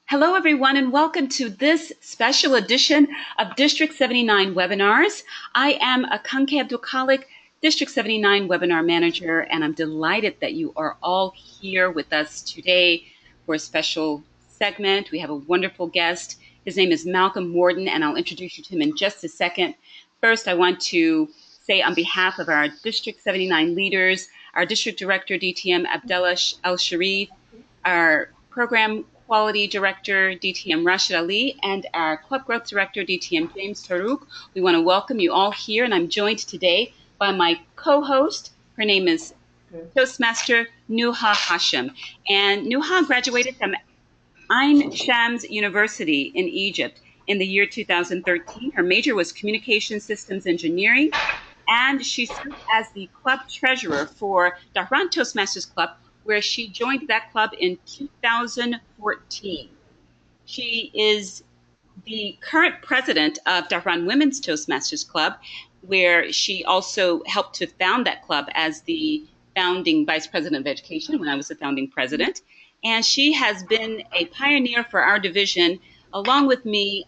Hello, everyone, and welcome to this special edition of District 79 webinars. I am Akanke Abdulkhalik, District 79 webinar manager, and I'm delighted that you are all here with us today for a special segment. We have a wonderful guest. His name is Malcolm Warden, and I'll introduce you to him in just a second. First, I want to say on behalf of our District 79 leaders, our District Director, DTM Abdullah El-Sharif, our Program Quality Director, DTM Rashid Ali, and our Club Growth Director, DTM James Tarouk. We want to welcome you all here, and I'm joined today by my co-host. Her name is Toastmaster Nuha Hashim, and Nuha graduated from Ain Shams University in Egypt in the year 2013. Her major was Communication Systems Engineering, and she served as the club treasurer for Dhahran Toastmasters Club, where she joined that club in 2014. She is the current president of Dhahran Women's Toastmasters Club, where she also helped to found that club as the founding vice president of education when I was the founding president. And she has been a pioneer for our division, along with me,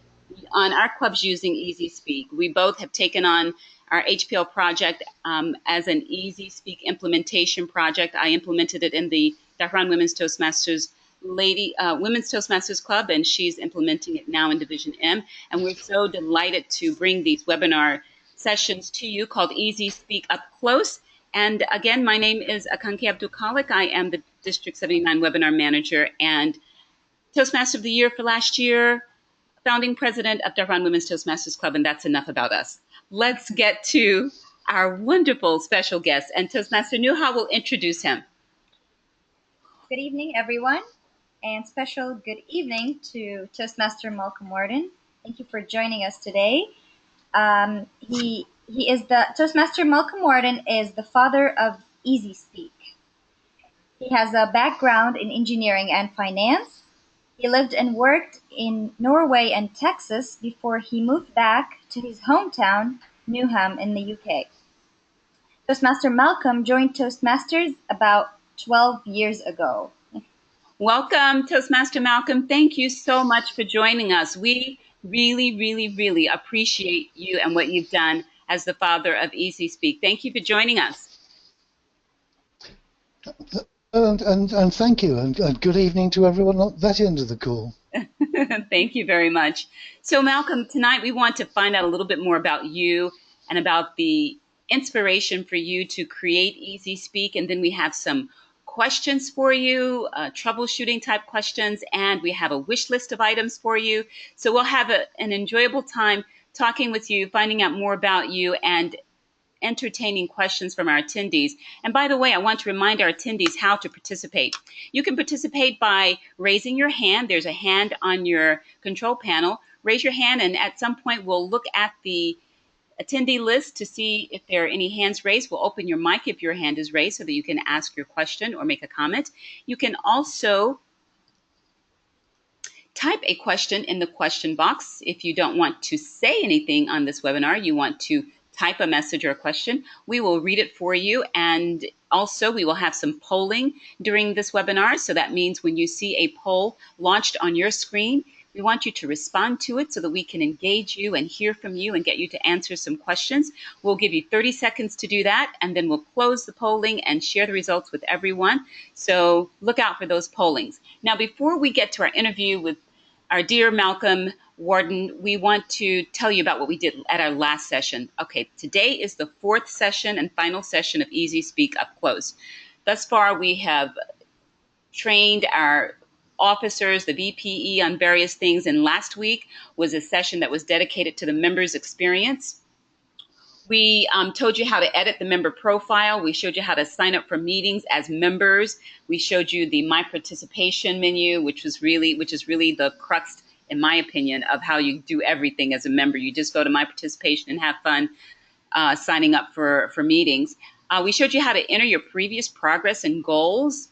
on our clubs using Easy Speak. We both have taken on our HPL project as an Easy Speak implementation project. I implemented it in the Dhahran Women's Toastmasters Women's Toastmasters Club, and she's implementing it now in Division M. And we're so delighted to bring these webinar sessions to you called Easy Speak Up Close. And again, my name is Akanke Abdulkhalik. I am the District 79 Webinar Manager and Toastmaster of the Year for last year, founding president of Dhahran Women's Toastmasters Club, and that's enough about us. Let's get to our wonderful special guest, and Toastmaster Nuha will introduce him. Good evening, everyone, and special good evening to Toastmaster Malcolm Warden. Thank you for joining us today. Toastmaster Malcolm Warden is the father of Easy Speak. He has a background in engineering and finance. He lived and worked in Norway and Texas before he moved back to his hometown, Newham, in the UK. Toastmaster Malcolm joined Toastmasters about 12 years ago. Welcome, Toastmaster Malcolm. Thank you so much for joining us. We really appreciate you and what you've done as the father of Easy Speak. Thank you for joining us. And thank you, and good evening to everyone at that end of the call. Thank you very much. So Malcolm, tonight we want to find out a little bit more about you and about the inspiration for you to create Easy Speak, and then we have some questions for you, troubleshooting type questions, and we have a wish list of items for you. So we'll have an enjoyable time talking with you, finding out more about you, and entertaining questions from our attendees. And by the way, I want to remind our attendees how to participate. You can participate by raising your hand. There's a hand on your control panel. Raise your hand, and at some point we'll look at the attendee list to see if there are any hands raised. We'll open your mic if your hand is raised so that you can ask your question or make a comment. You can also type a question in the question box. If you don't want to say anything on this webinar, you want to type a message or a question, we will read it for you. And also we will have some polling during this webinar. So that means when you see a poll launched on your screen, we want you to respond to it so that we can engage you and hear from you and get you to answer some questions. We'll give you 30 seconds to do that, and then we'll close the polling and share the results with everyone. So look out for those pollings. Now, before we get to our interview with our dear Malcolm Warden, we want to tell you about what we did at our last session. Okay, today is the fourth session and final session of Easy Speak Up Close. Thus far, we have trained our officers, the VPE, on various things, and last week was a session that was dedicated to the members' experience. We told you how to edit the member profile. We showed you how to sign up for meetings as members. We showed you the My Participation menu, which is really the crux, in my opinion, of how you do everything as a member. You just go to My Participation and have fun signing up for meetings. We showed you how to enter your previous progress and goals.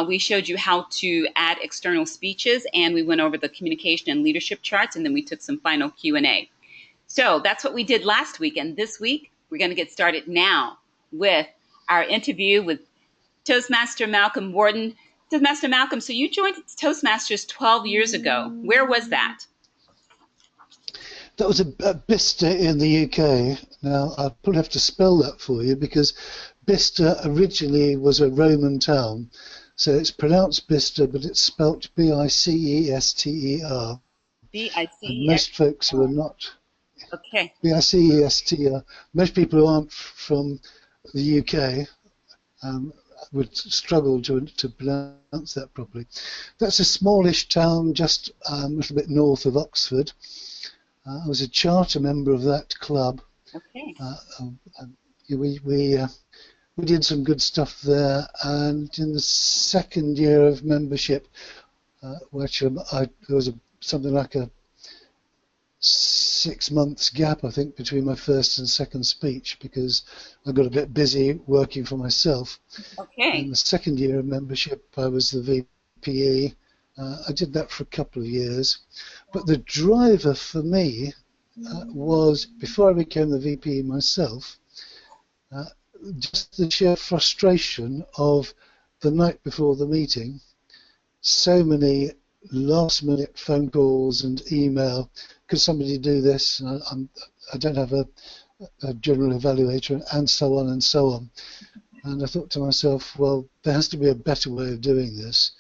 We showed you how to add external speeches, and we went over the communication and leadership charts, and then we took some final Q&A. So that's what we did last week, and this week we're going to get started now with our interview with Toastmaster Malcolm Warden. Toastmaster Malcolm, so you joined Toastmasters 12 years ago. Where was that? That was at Bicester in the UK. Now, I'll probably have to spell that for you because Bicester originally was a Roman town. So it's pronounced Bicester, but it's spelt Bicester. And most folks who are not Okay. Bicester, most people who aren't from the UK would struggle to pronounce that properly. That's a smallish town just a little bit north of Oxford. I was a charter member of that club. Okay. We did some good stuff there, and in the second year of membership, which there was something like a 6 months gap, I think, between my first and second speech because I got a bit busy working for myself. Okay. In the second year of membership, I was the VPE. I did that for a couple of years. But the driver for me was, before I became the VPE myself, just the sheer frustration of the night before the meeting, so many last-minute phone calls and email. Could somebody do this? I don't have a general evaluator, and so on and so on. And I thought to myself, well, there has to be a better way of doing this.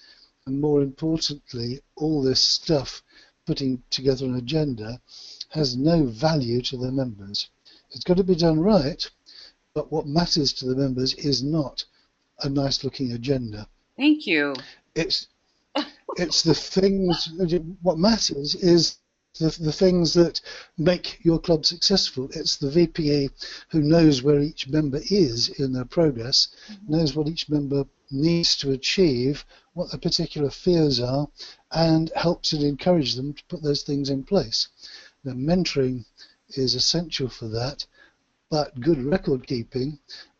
And more importantly, all this stuff, putting together an agenda, has no value to the members. It's got to be done right, but what matters to the members is not a nice-looking agenda. Thank you. It's the things, what matters is the things that make your club successful. It's the VPA who knows where each member is in their progress, knows what each member needs to achieve, what their particular fears are, and helps and encourages them to put those things in place. Now, mentoring is essential for that, but good record keeping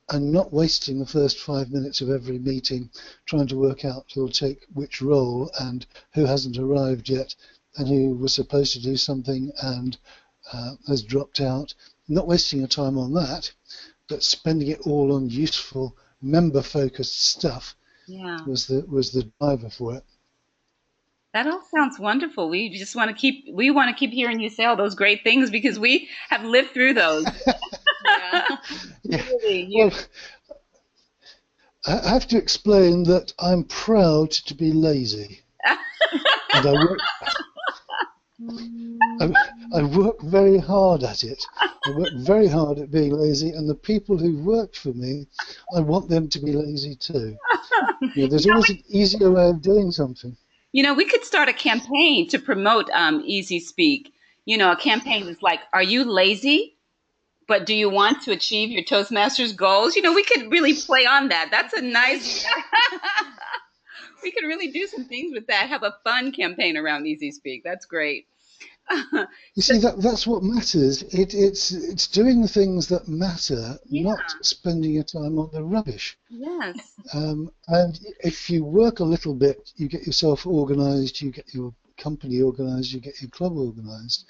and not wasting the first 5 minutes of every meeting trying to work out who'll take which role and who hasn't arrived yet and who was supposed to do something and has dropped out. Not wasting your time on that, but spending it all on useful member-focused stuff was the driver for it. That all sounds wonderful. We want to keep hearing you say all those great things because we have lived through those. Yeah. Really, well, I have to explain that I'm proud to be lazy. And I work very hard at it. I work very hard at being lazy, and the people who work for me, I want them to be lazy too. There's always an easier way of doing something. We could start a campaign to promote Easy Speak. A campaign that's like, are you lazy? But do you want to achieve your Toastmasters goals? We could really play on that. That's a nice... We could really do some things with that. Have a fun campaign around Easy Speak. That's great. You see, that's what matters. It's doing the things that matter, not spending your time on the rubbish. Yes. And if you work a little bit, you get yourself organised, you get your company organised, you get your club organised.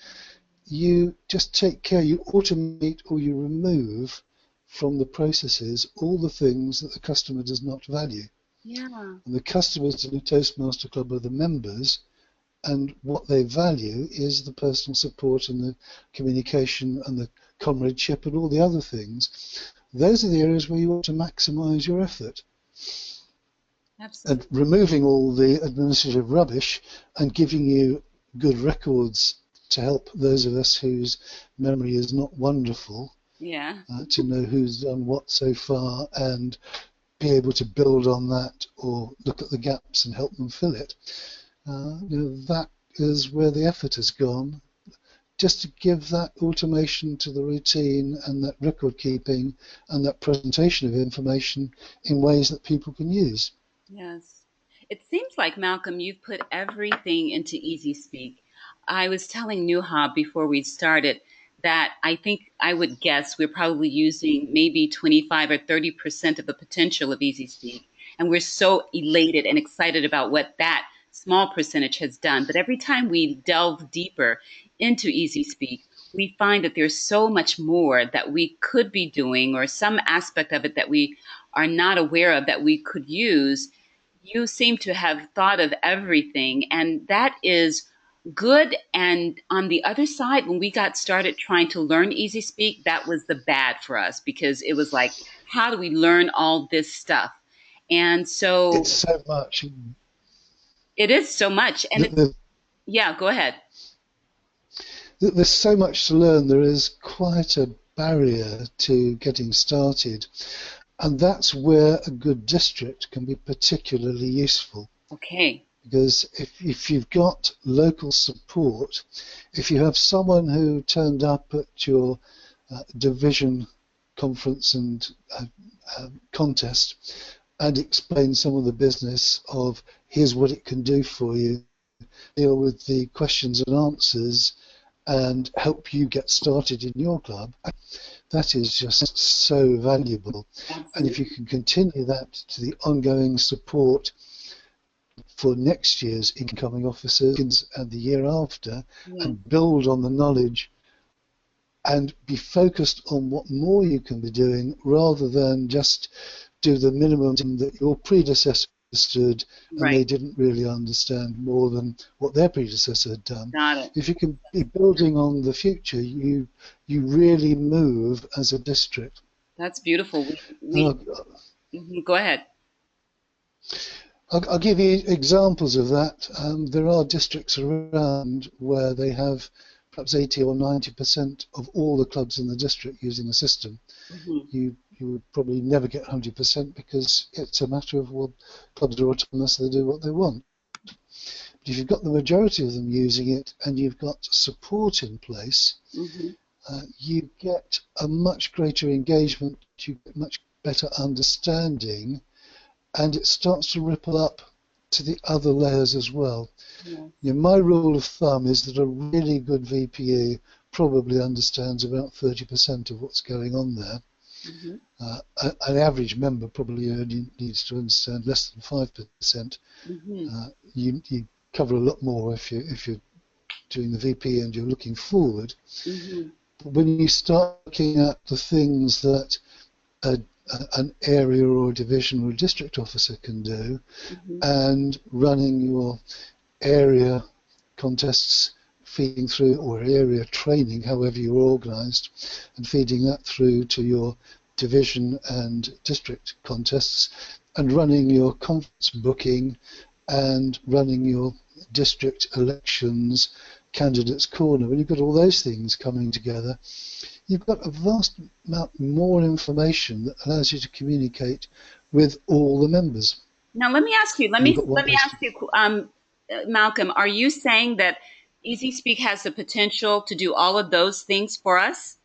You just take care, you automate or you remove from the processes all the things that the customer does not value. Yeah. And the customers in the Toastmaster Club are the members, and what they value is the personal support and the communication and the comradeship and all the other things. Those are the areas where you want to maximise your effort. Absolutely. And removing all the administrative rubbish and giving you good records to help those of us whose memory is not wonderful to know who's done what so far and be able to build on that or look at the gaps and help them fill it. That is where the effort has gone, just to give that automation to the routine and that record keeping and that presentation of information in ways that people can use. Yes. It seems like, Malcolm, you've put everything into Easy Speak. I was telling Nuha before we started that I think I would guess we're probably using maybe 25 or 30% of the potential of Easy Speak. And we're so elated and excited about what that small percentage has done. But every time we delve deeper into Easy Speak, we find that there's so much more that we could be doing or some aspect of it that we are not aware of that we could use. you seem to have thought of everything, and that is good. And on the other side, when we got started trying to learn Easy Speak, that was the bad for us because it was like, how do we learn all this stuff? And It's so so much. it is so much. And it, The, yeah, go ahead. there's so much to learn. There is quite a barrier to getting started, and that's where a good district can be particularly useful. Okay. Because if you've got local support, if you have someone who turned up at your division conference and contest and explained some of the business of here's what it can do for you, deal with the questions and answers and help you get started in your club, that is just so valuable. Absolutely. And if you can continue that to the ongoing support for next year's incoming officers and the year after, and build on the knowledge and be focused on what more you can be doing rather than just do the minimum that your predecessor understood and Right. they didn't really understand more than what their predecessor had done. Got it. If you can be building on the future, you really move as a district. That's beautiful. Go ahead. I'll give you examples of that. There are districts around where they have perhaps 80 or 90% of all the clubs in the district using the system. You would probably never get 100% because it's a matter of, well, clubs are autonomous, they do what they want. But if you've got the majority of them using it and you've got support in place, you get a much greater engagement, you get much better understanding, and it starts to ripple up to the other layers as well. My rule of thumb is that a really good VPE probably understands about 30% of what's going on there. An average member probably only needs to understand less than 5%. You cover a lot more if you're doing the VPE and you're looking forward. But when you start looking at the things that an area or a division or a district officer can do, and running your area contests, feeding through, or area training, however you're organised, and feeding that through to your division and district contests, and running your conference booking, and running your district elections, candidates corner. When you've got all those things coming together, you've got a vast amount more information that allows you to communicate with all the members. Now, let me ask you, Malcolm, are you saying that Easy Speak has the potential to do all of those things for us?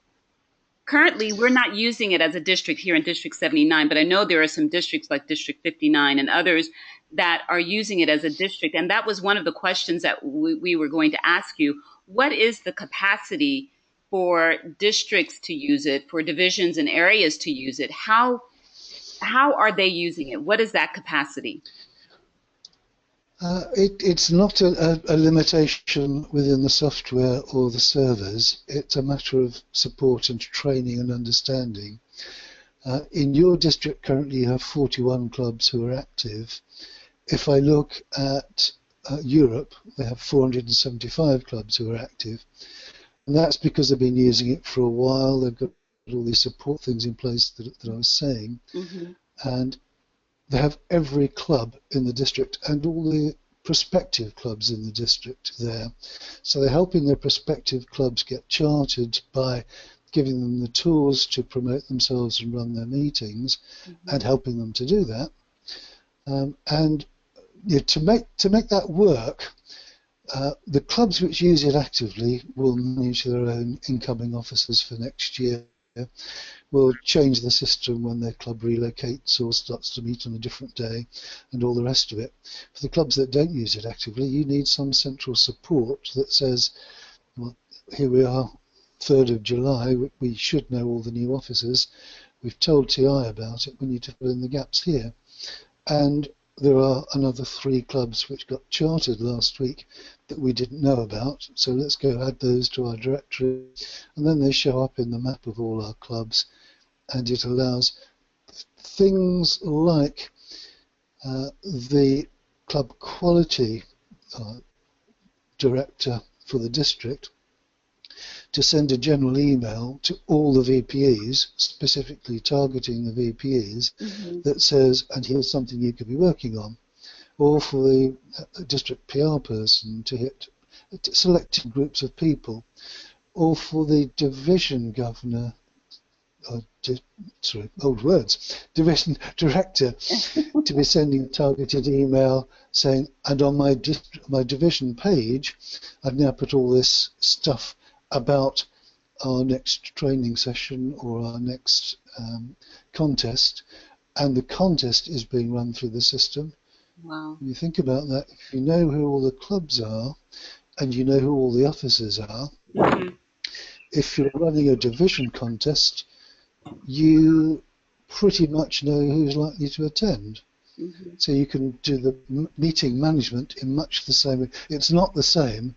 Currently, we're not using it as a district here in District 79, but I know there are some districts like District 59 and others that are using it as a district. And that was one of the questions that we were going to ask you. What is the capacity for districts to use it, for divisions and areas to use it? How are they using it? What is that capacity? It's not a limitation within the software or the servers. It's a matter of support and training and understanding. In your district currently you have 41 clubs who are active. If I look at Europe, they have 475 clubs who are active. And that's because they've been using it for a while. They've got all these support things in place that I was saying. And they have every club in the district and all the prospective clubs in the district there. So they're helping their prospective clubs get chartered by giving them the tools to promote themselves and run their meetings, and helping them to do that. And to make that work, the clubs which use it actively will manage their own incoming officers for next year. Will change the system when their club relocates or starts to meet on a different day and all the rest of it. For the clubs that don't use it actively, you need some central support that says, well, here we are, 3rd of July, we should know all the new officers. We've told TI about it, we need to fill in the gaps here. And there are another 3 clubs which got chartered last week that we didn't know about, so let's go add those to our directory, and then they show up in the map of all our clubs, and it allows things like the club quality director for the district to send a general email to all the VPEs, specifically targeting the VPEs, that says, and here's something you could be working on, or for the district PR person to hit selected groups of people, or for the division governor, division director to be sending a targeted email saying, and on my division page, I've now put all this stuff about our next training session or our next contest, and the contest is being run through the system. Wow. When you think about that, if you know who all the clubs are and you know who all the officers are, if you're running a division contest, you pretty much know who's likely to attend. So you can do the meeting management in much the same way. It's not the same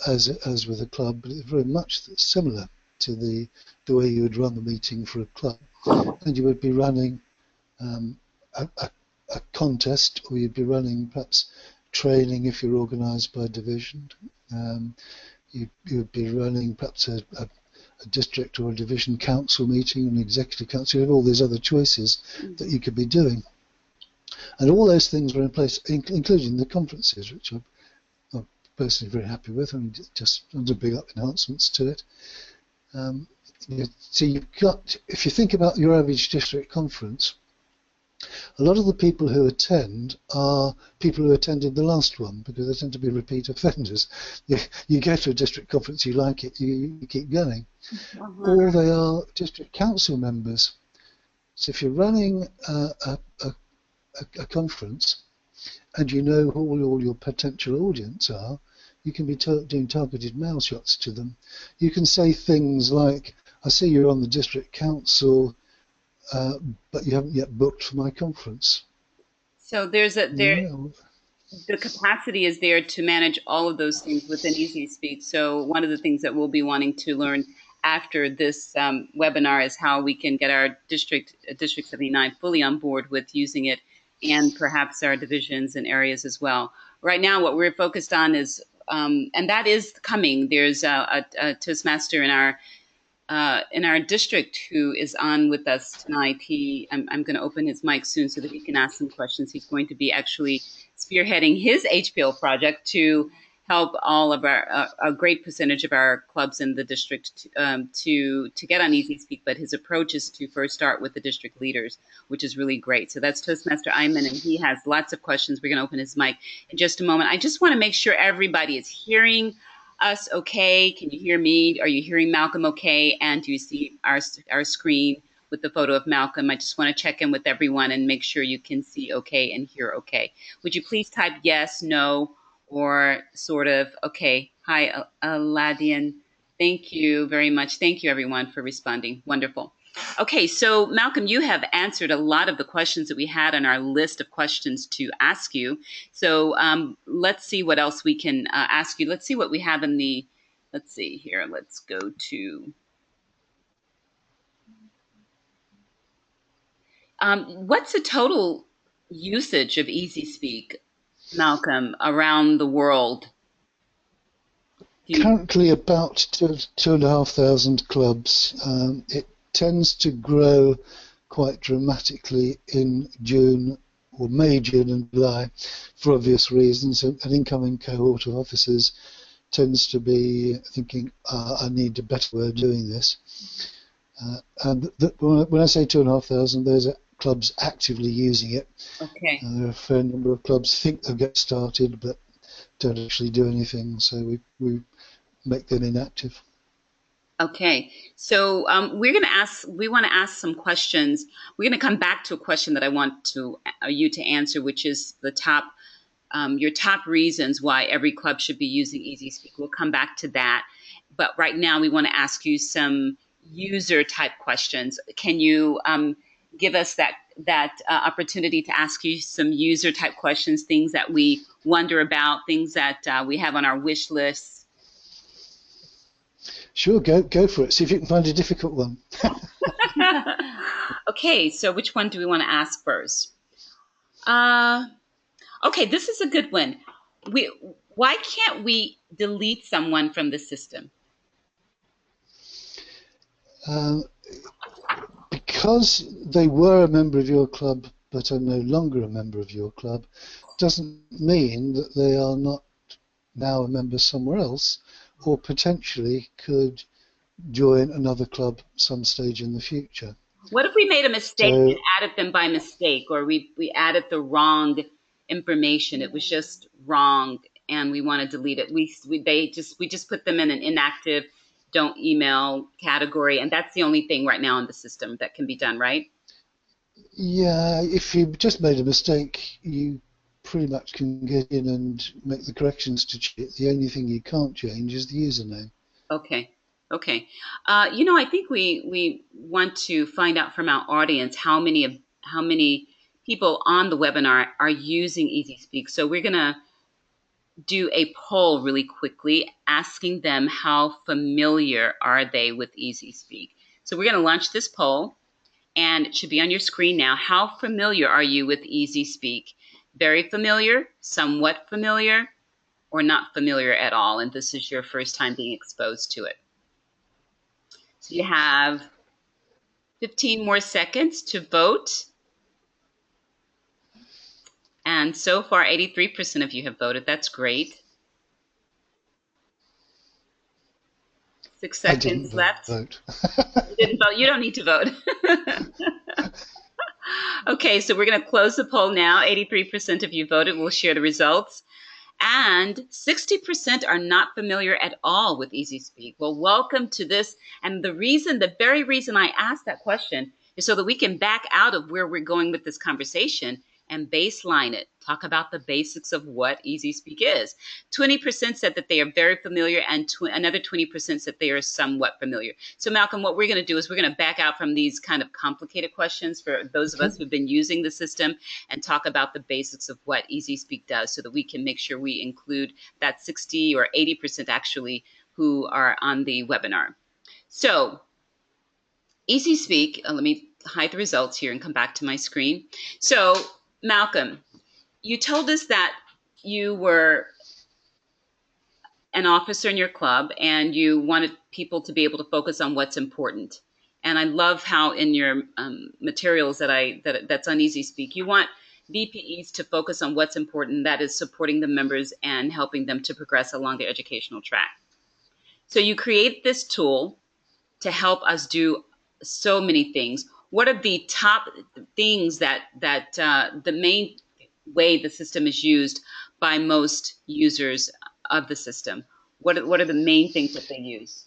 as with a club, but it's very much similar to the way you would run the meeting for a club. And you would be running a contest, or you'd be running perhaps training if you're organised by division. You would be running perhaps a district or a division council meeting, an executive council. You have all these other choices that you could be doing. And all those things were in place, including the conferences, which I'm personally very happy with, and just under big up enhancements to it. So you've got, if you think about your average district conference, a lot of the people who attend are people who attended the last one, because they tend to be repeat offenders. You go to a district conference, you like it, you keep going. Or they are district council members. So if you're running a conference and you know who all your potential audience are, you can be doing targeted mail shots to them. You can say things like, I see you're on the district council, but you haven't yet booked for my conference. So the capacity is there to manage all of those things within EasySpeak. So one of the things that we'll be wanting to learn after this webinar is how we can get our District 79 fully on board with using it, and perhaps our divisions and areas as well. Right now, what we're focused on is, and that is coming. There's a Toastmaster in our district who is on with us tonight. I'm going to open his mic soon so that he can ask some questions. He's going to be actually spearheading his HPL project to help all of a great percentage of our clubs in the district to get on EasySpeak. But his approach is to first start with the district leaders, which is really great. So that's Toastmaster Ayman, and he has lots of questions. We're going to open his mic in just a moment. I just want to make sure everybody is hearing us okay. Can you hear me? Are you hearing Malcolm okay? And do you see our screen with the photo of Malcolm? I just want to check in with everyone and make sure you can see okay and hear okay. Would you please type yes, no, or sort of okay? Hi, Aladian. Thank you very much. Thank you, everyone, for responding. Wonderful. Okay, so Malcolm, you have answered a lot of the questions that we had on our list of questions to ask you. So let's see what else we can ask you. Let's see what we have in the, let's see here. Let's go to, what's the total usage of EasySpeak, Malcolm, around the world? Currently about 2,500 clubs. It tends to grow quite dramatically in June, or May, June and July, for obvious reasons. An incoming cohort of officers tends to be thinking, I need a better way of doing this. And when I say 2,500, those are clubs actively using it. Okay. There are a fair number of clubs think they'll get started, but don't actually do anything, so we make them inactive. Okay, so we want to ask some questions. We're going to come back to a question that I want you to answer, which is your top reasons why every club should be using EasySpeak. We'll come back to that, but right now we want to ask you some user type questions. Can you give us that opportunity to ask you some user type questions, things that we wonder about, things that we have on our wish list? Sure, go for it. See if you can find a difficult one. Okay, so which one do we want to ask first? Okay, this is a good one. Why can't we delete someone from the system? Because they were a member of your club but are no longer a member of your club, doesn't mean that they are not now a member somewhere else, or potentially could join another club some stage in the future. What if we made a mistake and So added them by mistake, or we added the wrong information? It was just wrong, and we want to delete it. We just put them in an inactive, don't email category, and that's the only thing right now in the system that can be done, right? yeah, if you just made a mistake, you pretty much can get in and make the corrections to it. The only thing you can't change is the username. Okay. Okay. I think we want to find out from our audience how many people on the webinar are using EasySpeak. So we're gonna do a poll really quickly, asking them how familiar are they with EasySpeak. So we're gonna launch this poll, and it should be on your screen now. How familiar are you with EasySpeak? Very familiar, somewhat familiar, or not familiar at all? And this is your first time being exposed to it. So you have 15 more seconds to vote. And so far, 83% of you have voted. That's great. 6 I didn't seconds left. vote. You didn't vote. You don't need to vote. Okay, so we're going to close the poll now. 83% of you voted. We'll share the results. And 60% are not familiar at all with EasySpeak. Well, welcome to this. And the very reason I asked that question is so that we can back out of where we're going with this conversation and baseline it. Talk about the basics of what EasySpeak is. 20% said that they are very familiar, and another 20% said they are somewhat familiar. So Malcolm, what we're going to do is we're going to back out from these kind of complicated questions for those of us who've been using the system and talk about the basics of what EasySpeak does so that we can make sure we include that 60 or 80% actually who are on the webinar. So EasySpeak, let me hide the results here and come back to my screen. So Malcolm, you told us that you were an officer in your club and you wanted people to be able to focus on what's important. And I love how in your materials that's on EasySpeak, you want VPEs to focus on what's important, that is supporting the members and helping them to progress along their educational track. So you create this tool to help us do so many things. What are the top things that the main way the system is used by most users of the system? What are the main things that they use?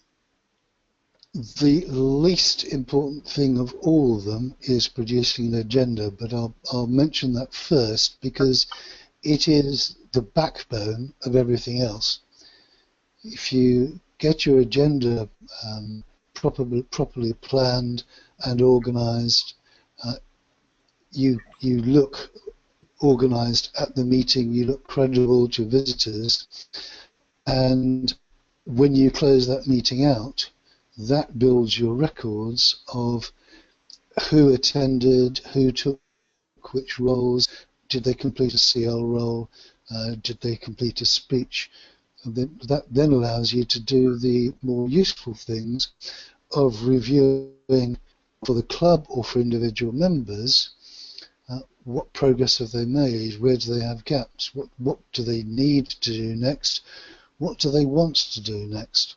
The least important thing of all of them is producing an agenda, but I'll mention that first because it is the backbone of everything else. If you get your agenda properly planned and organized, you look organized at the meeting, you look credible to visitors, and when you close that meeting out, that builds your records of who attended, who took which roles, did they complete a CL role, did they complete a speech. That then allows you to do the more useful things of reviewing for the club or for individual members what progress have they made, where do they have gaps, what do they need to do next, what do they want to do next.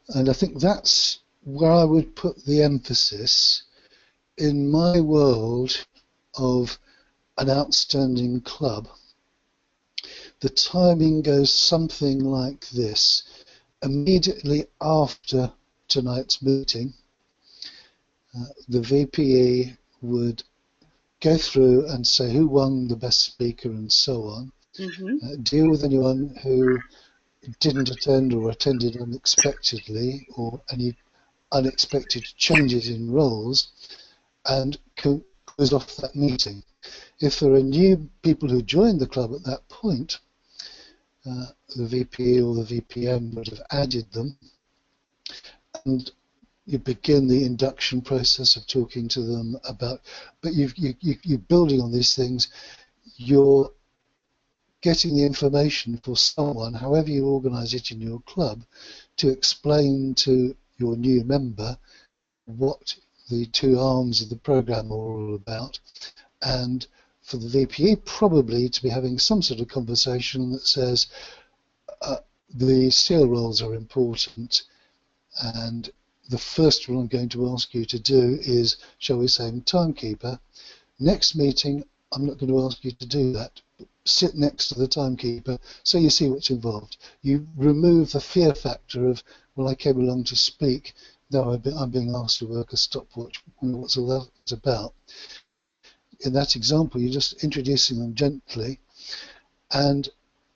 And I think that's where I would put the emphasis in my world of an outstanding club. The timing goes something like this. Immediately after tonight's meeting, the VPE would go through and say who won the best speaker and so on, deal with anyone who didn't attend or attended unexpectedly or any unexpected changes in roles, and close off that meeting. If there are new people who joined the club at that point, the VPE or the VPM would have added them, and you begin the induction process of talking to them about, but you're building on these things. You're getting the information for someone, however you organise it in your club, to explain to your new member what the two arms of the programme are all about, and for the VPE probably to be having some sort of conversation that says the seal roles are important, and the first one I'm going to ask you to do is, shall we say, timekeeper. Next meeting, I'm not going to ask you to do that. Sit next to the timekeeper so you see what's involved. You remove the fear factor of, well, I came along to speak, now I'm being asked to work a stopwatch. What's all that about? In that example, you're just introducing them gently, and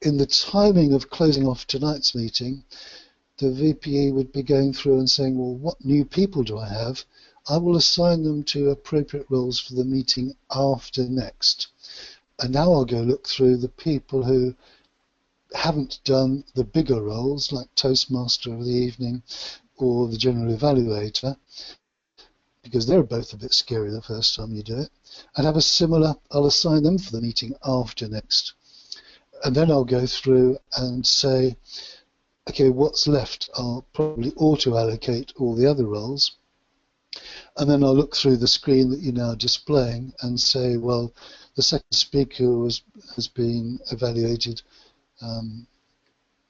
in the timing of closing off tonight's meeting, the VPE would be going through and saying, well, what new people do I have? I will assign them to appropriate roles for the meeting after next. And now I'll go look through the people who haven't done the bigger roles, like Toastmaster of the evening or the General Evaluator, because they're both a bit scary the first time you do it, and have a similar, I'll assign them for the meeting after next. And then I'll go through and say, okay, what's left? I'll probably auto-allocate all the other roles. And then I'll look through the screen that you're now displaying and say, well, the second speaker has been evaluated.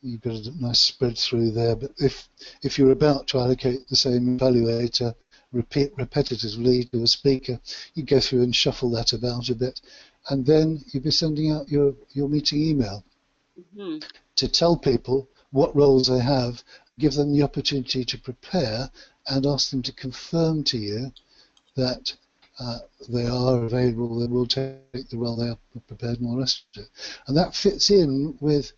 You've got a nice spread through there, but if you're about to allocate the same evaluator repetitively to a speaker, you go through and shuffle that about a bit, and then you'll be sending out your meeting email to tell people what roles they have, give them the opportunity to prepare, and ask them to confirm to you that they are available, they will take the role, they are prepared, and all the rest of it. And that fits in with,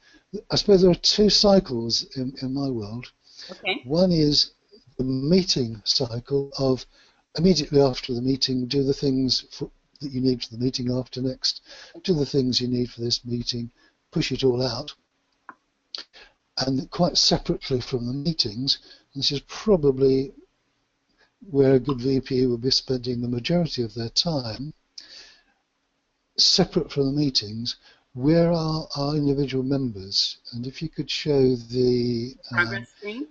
I suppose there are two cycles in my world. Okay. One is the meeting cycle of immediately after the meeting, do the things that you need for the meeting after next, do the things you need for this meeting, push it all out. And quite separately from the meetings, this is probably where a good VP will be spending the majority of their time, separate from the meetings, where are our individual members? And if you could show the Progress screen?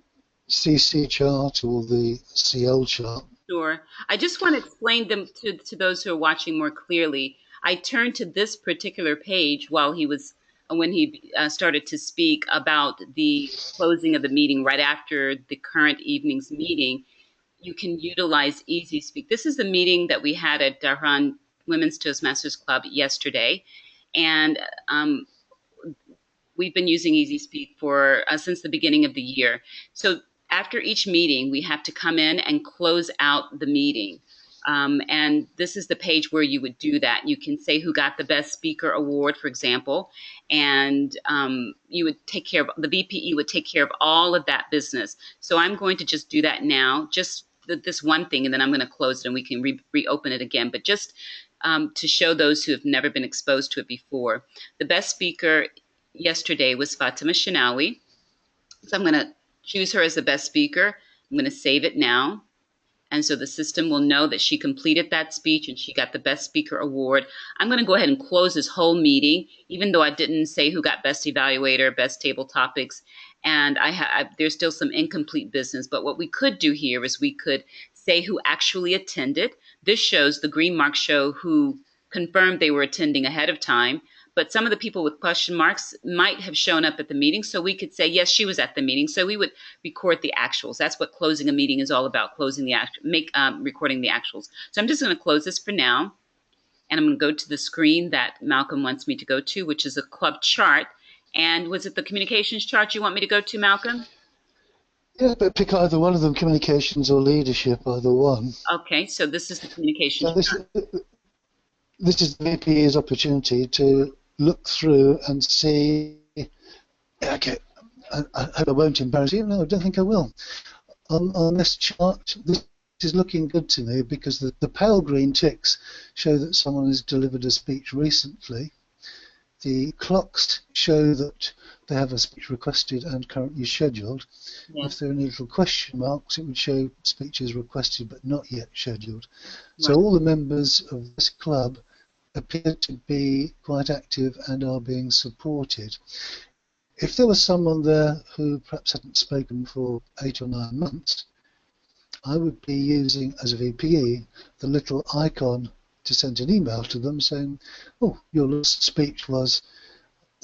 CC chart or the CL chart. Sure. I just want to explain them to those who are watching more clearly. I turned to this particular page when he started to speak about the closing of the meeting right after the current evening's meeting. You can utilize Easy Speak. This is the meeting that we had at Dhahran Women's Toastmasters Club yesterday, and we've been using Easy Speak for since the beginning of the year. So after each meeting, we have to come in and close out the meeting. And this is the page where you would do that. You can say who got the Best Speaker Award, for example, and you would take care of, the VPE would take care of all of that business. So I'm going to just do that now, just this one thing, and then I'm going to close it and we can reopen it again. But just to show those who have never been exposed to it before. The best speaker yesterday was Fatima Shinawi. So I'm going to choose her as the best speaker. I'm going to save it now. And so the system will know that she completed that speech and she got the Best Speaker Award. I'm going to go ahead and close this whole meeting, even though I didn't say who got Best Evaluator, Best Table Topics, and there's still some incomplete business. But what we could do here is we could say who actually attended. This shows the green marks show who confirmed they were attending ahead of time. But some of the people with question marks might have shown up at the meeting, so we could say, yes, she was at the meeting. So we would record the actuals. That's what closing a meeting is all about, recording the actuals. So I'm just going to close this for now, and I'm going to go to the screen that Malcolm wants me to go to, which is a club chart. And was it the communications chart you want me to go to, Malcolm? Yeah, but pick either one of them, communications or leadership, either one. Okay, so this is the communications chart. This is the VPE's opportunity to look through and see, okay, I hope I won't embarrass you. No, I don't think I will. On this chart, this is looking good to me because the pale green ticks show that someone has delivered a speech recently. the clocks show that they have a speech requested and currently scheduled. Yes. If there are any little question marks, it would show speeches requested but not yet scheduled. So Right. all the members of this club appear to be quite active and are being supported. If there was someone there who perhaps hadn't spoken for 8 or 9 months, I would be using, as a VPE, the little icon to send an email to them saying, oh, your last speech was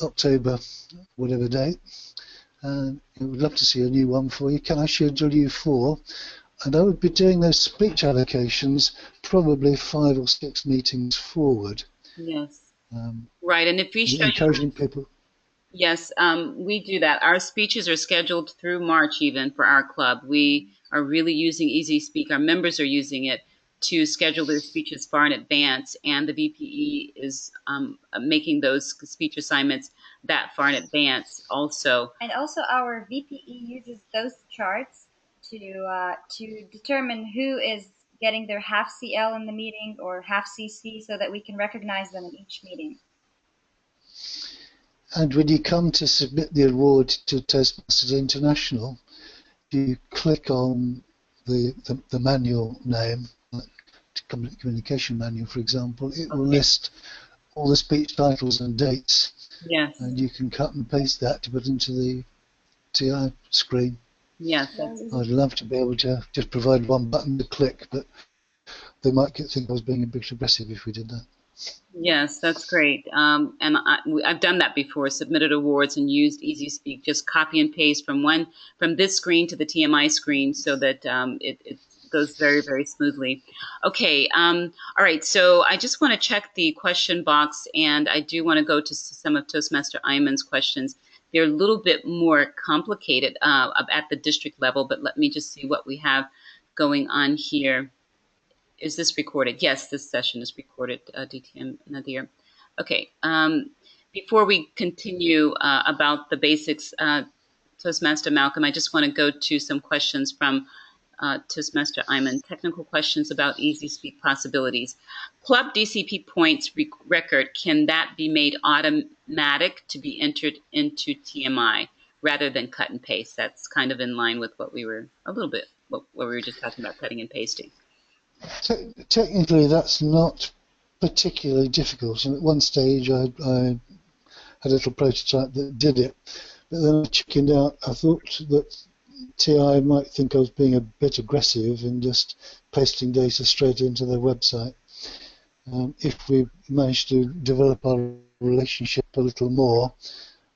October, whatever date, and I would love to see a new one for you. Can I schedule you for? And I would be doing those speech allocations probably 5 or 6 meetings forward. Yes. Right, and if we show encouraging people. Yes, we do that. Our speeches are scheduled through March even for our club. We are really using Easy Speak. Our members are using it to schedule their speeches far in advance, and the VPE is making those speech assignments that far in advance also. And also our VPE uses those charts to determine who is getting their half CL in the meeting or half CC so that we can recognize them in each meeting. And when you come to submit the award to Toastmasters International, you click on the manual name, like communication manual, for example, it will list all the speech titles and dates. Yes. And you can cut and paste that to put into the TI screen. Yes. I'd love to be able to just provide one button to click, but they might think I was being a bit aggressive if we did that. Yes, that's great. And I've done that before, submitted awards and used Easy Speak, just copy and paste from this screen to the TMI screen so that it goes very, very smoothly. Okay, all right, so I just want to check the question box, and I do want to go to some of Toastmaster Iman's questions. They're a little bit more complicated at the district level, but let me just see what we have going on here. Is this recorded? Yes, this session is recorded, DTM Nadir. Okay, before we continue about the basics, Toastmaster Malcolm, I just want to go to some questions from Toastmaster Iman. Technical questions about Easy Speak possibilities. Club DCP points record, can that be made automatic to be entered into TMI rather than cut and paste? That's kind of in line with what we were, what we were just talking about, cutting and pasting. Technically, that's not particularly difficult. And at one stage, I had a little prototype that did it, but then I chickened out. I thought that TI might think I was being a bit aggressive in just pasting data straight into their website. If we manage to develop our relationship a little more,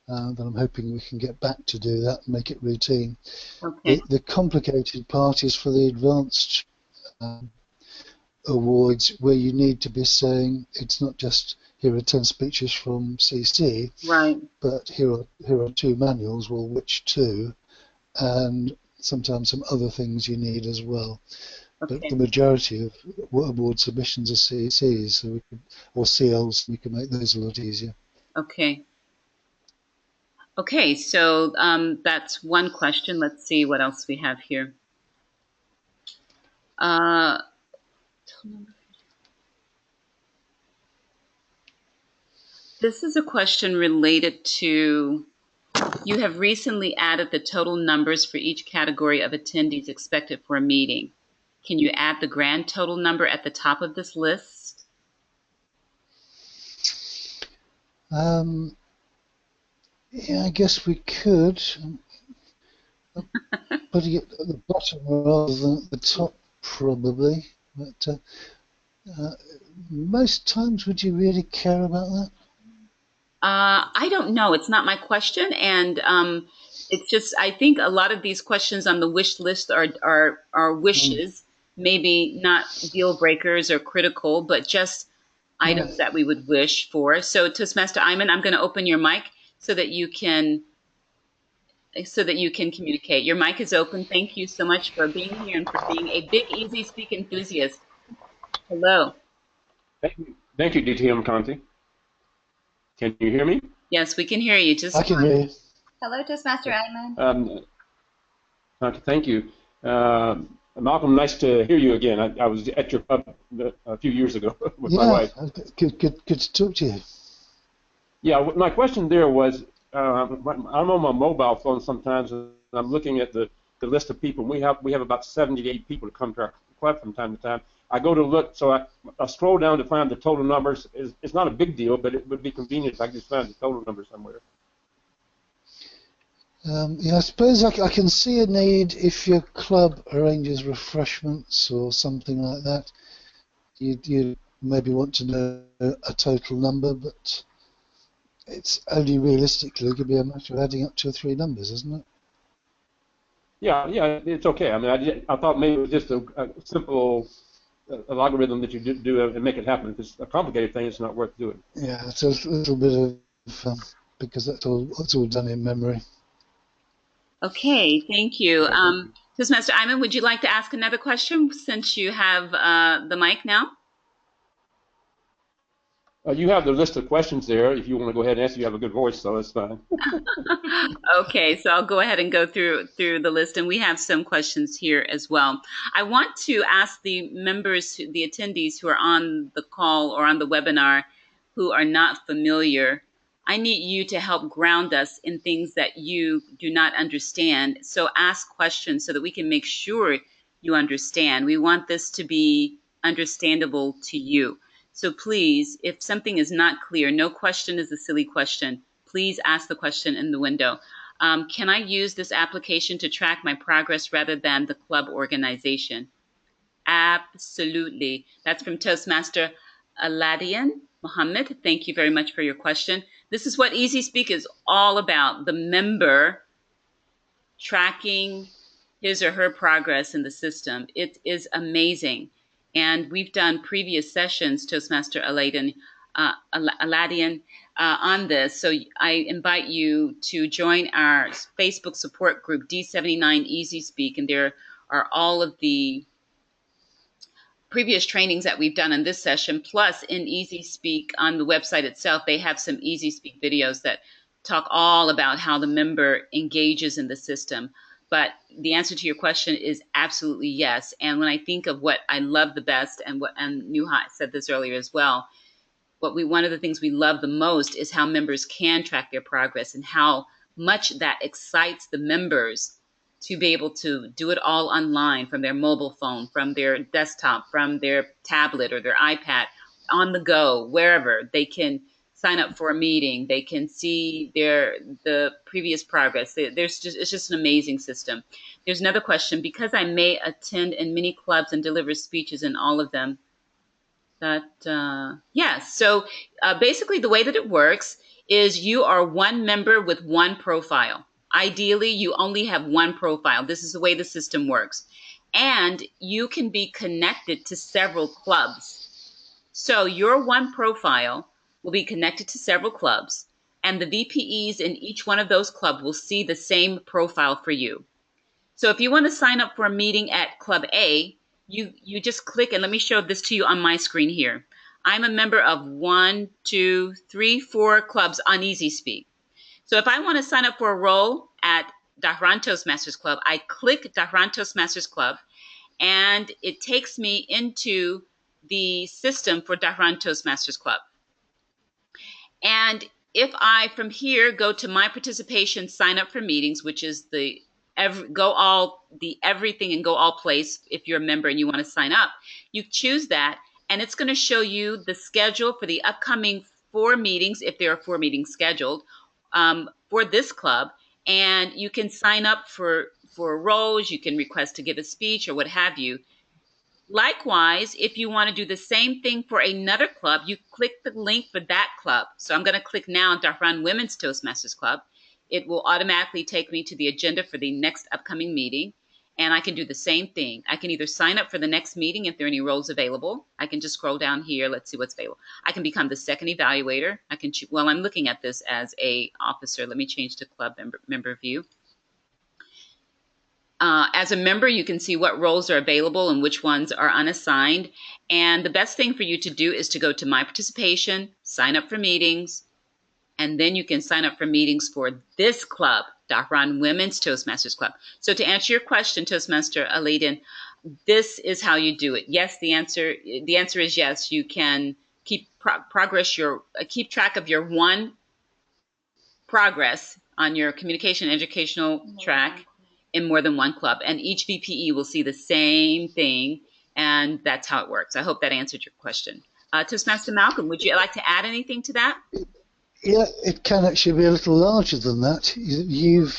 then I'm hoping we can get back to do that and make it routine. Okay. The complicated part is for the advanced awards, where you need to be saying it's not just here are 10 speeches from CC, right, but here are 2 manuals, well, which 2, and sometimes some other things you need as well. okay. But the majority of award submissions are CCs, so we can, or CLs, we can make those a lot easier. Okay. Okay, so that's one question. Let's see what else we have here. This is a question related to, you have recently added the total numbers for each category of attendees expected for a meeting. Can you add the grand total number at the top of this list? Yeah, I guess we could. Putting it at the bottom rather than at the top, probably. But most times, would you really care about that? I don't know. It's not my question, and it's just, I think a lot of these questions on the wish list are wishes, maybe not deal breakers or critical, but just items that we would wish for. So, Toastmaster Iman, I'm going to open your mic so that you can communicate. Your mic is open. Thank you so much for being here and for being a big Easy Speak enthusiast. Hello. Thank you, DTM Conti. Can you hear me? Yes, we can hear you. I can hear you. Hello, Toastmaster Iman. Thank you. Malcolm, nice to hear you again. I was at your pub a few years ago with my wife. Good to talk to you. Yeah, my question there was, I'm on my mobile phone sometimes, and I'm looking at the list of people. We have about 78 people to come to our club from time to time. I go to look, so I scroll down to find the total numbers. It's not a big deal, but it would be convenient if I could just find the total number somewhere. Yeah, I suppose I can see a need if your club arranges refreshments or something like that. You maybe want to know a total number, but it's only realistically going to be a matter of adding up 2 or 3 numbers, isn't it? Yeah, it's okay. I mean, I thought maybe it was just a simple algorithm that you do and make it happen. If it's a complicated thing, it's not worth doing. Yeah, it's a little bit of because that's all done in memory. Okay, thank you. Okay, thank you. Toastmaster Iman, would you like to ask another question since you have the mic now? You have the list of questions there. If you want to go ahead and answer, you have a good voice, so that's fine. Okay, so I'll go ahead and go through the list, and we have some questions here as well. I want to ask the members, the attendees who are on the call or on the webinar who are not familiar. I need you to help ground us in things that you do not understand. So ask questions so that we can make sure you understand. We want this to be understandable to you. So please, if something is not clear, no question is a silly question. Please ask the question in the window. Can I use this application to track my progress rather than the club organization? Absolutely. That's from Toastmaster Aladian Mohammed. Thank you very much for your question. This is what Easy Speak is all about, the member tracking his or her progress in the system. It is amazing. And we've done previous sessions, Toastmaster Aladian, on this. So I invite you to join our Facebook support group, D79 Easy Speak, and there are all of the previous trainings that we've done in this session, plus in Easy Speak on the website itself, they have some Easy Speak videos that talk all about how the member engages in the system. But the answer to your question is absolutely yes. And when I think of what I love the best, and Nuha said this earlier as well, one of the things we love the most is how members can track their progress and how much that excites the members to be able to do it all online from their mobile phone, from their desktop, from their tablet or their iPad, on the go, wherever. They can sign up for a meeting. They can see the previous progress. It's just an amazing system. There's another question. Because I may attend in many clubs and deliver speeches in all of them, yes. So basically, the way that it works is you are one member with one profile. Ideally, you only have one profile. This is the way the system works. And you can be connected to several clubs. So your one profile will be connected to several clubs, and the VPEs in each one of those clubs will see the same profile for you. So if you want to sign up for a meeting at Club A, you just click, and let me show this to you on my screen here. I'm a member of 1, 2, 3, 4 clubs on Easy Speak. So if I want to sign up for a role at Dahran Toastmasters Club, I click Dahran Toastmasters Club, and it takes me into the system for Dahran Toastmasters Club. And if I, from here, go to my participation, sign up for meetings, which is the everything and go all place. If you're a member and you want to sign up, you choose that, and it's going to show you the schedule for the upcoming 4 meetings, if there are 4 meetings scheduled for this club. And you can sign up for roles. You can request to give a speech or what have you. Likewise, if you want to do the same thing for another club, you click the link for that club. So I'm going to click now on Dahran Women's Toastmasters Club. It will automatically take me to the agenda for the next upcoming meeting. And I can do the same thing. I can either sign up for the next meeting if there are any roles available. I can just scroll down here. Let's see what's available. I can become the second evaluator. I can choose, well, I'm looking at this as a officer. Let me change to club member view. As a member, you can see what roles are available and which ones are unassigned. And the best thing for you to do is to go to My Participation, sign up for meetings, and then you can sign up for meetings for this club, Dahran Women's Toastmasters Club. So to answer your question, Toastmaster Aladin, this is how you do it. Yes, the answer is yes. You can keep track of your one progress on your communication educational track in more than one club, and each VPE will see the same thing, and that's how it works. I hope that answered your question. Toastmaster Malcolm, would you like to add anything to that? Yeah, it can actually be a little larger than that. You've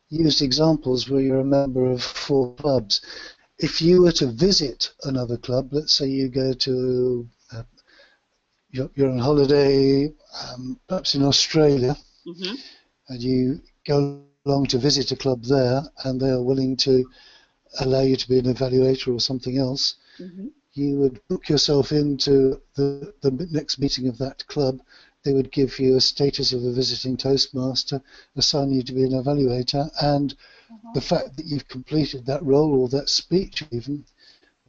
used examples where you're a member of 4 clubs. If you were to visit another club, let's say you go to, you're on holiday, perhaps in Australia, Mm-hmm. and you go along to visit a club there, and they are willing to allow you to be an evaluator or something else, Mm-hmm. you would book yourself into the next meeting of that club. They would give you a status of a visiting Toastmaster, assign you to be an evaluator, and the fact that you've completed that role or that speech even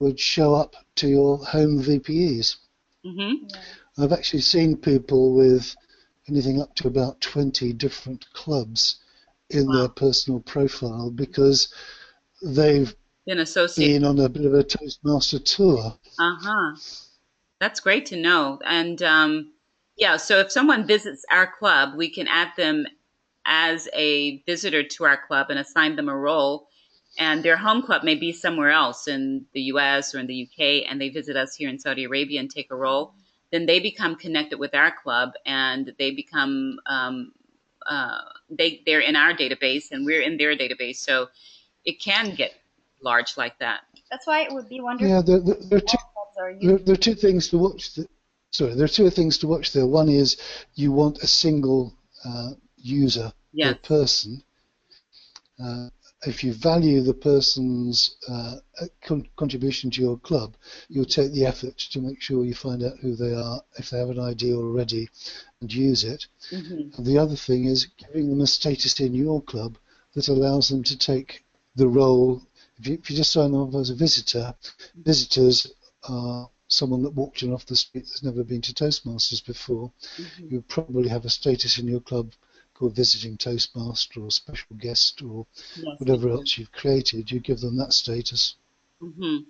would show up to your home VPEs. Mm-hmm. I've actually seen people with anything up to about 20 different clubs in their personal profile because they've Been associated. been on a bit of a Toastmaster tour. Uh-huh. That's great to know. And yeah, so if someone visits our club, we can add them as a visitor to our club and assign them a role. And their home club may be somewhere else in the US or in the UK, and they visit us here in Saudi Arabia and take a role. Then they become connected with our club, and they become they're in our database, and we're in their database. So it can get large like that. That's why it would be wonderful. Yeah, there are 2 things to watch. There are 2 things to watch there. One is you want a single user Yes. per person. If you value the person's contribution to your club, you'll take the effort to make sure you find out who they are, if they have an idea already, and use it. Mm-hmm. And the other thing is giving them a status in your club that allows them to take the role. If you just sign them up as a visitor, visitors are someone that walked in off the street that's never been to Toastmasters before. Mm-hmm. You probably have a status in your club called visiting Toastmaster or special guest or Yes, whatever else you've created. You give them that status. Mm-hmm.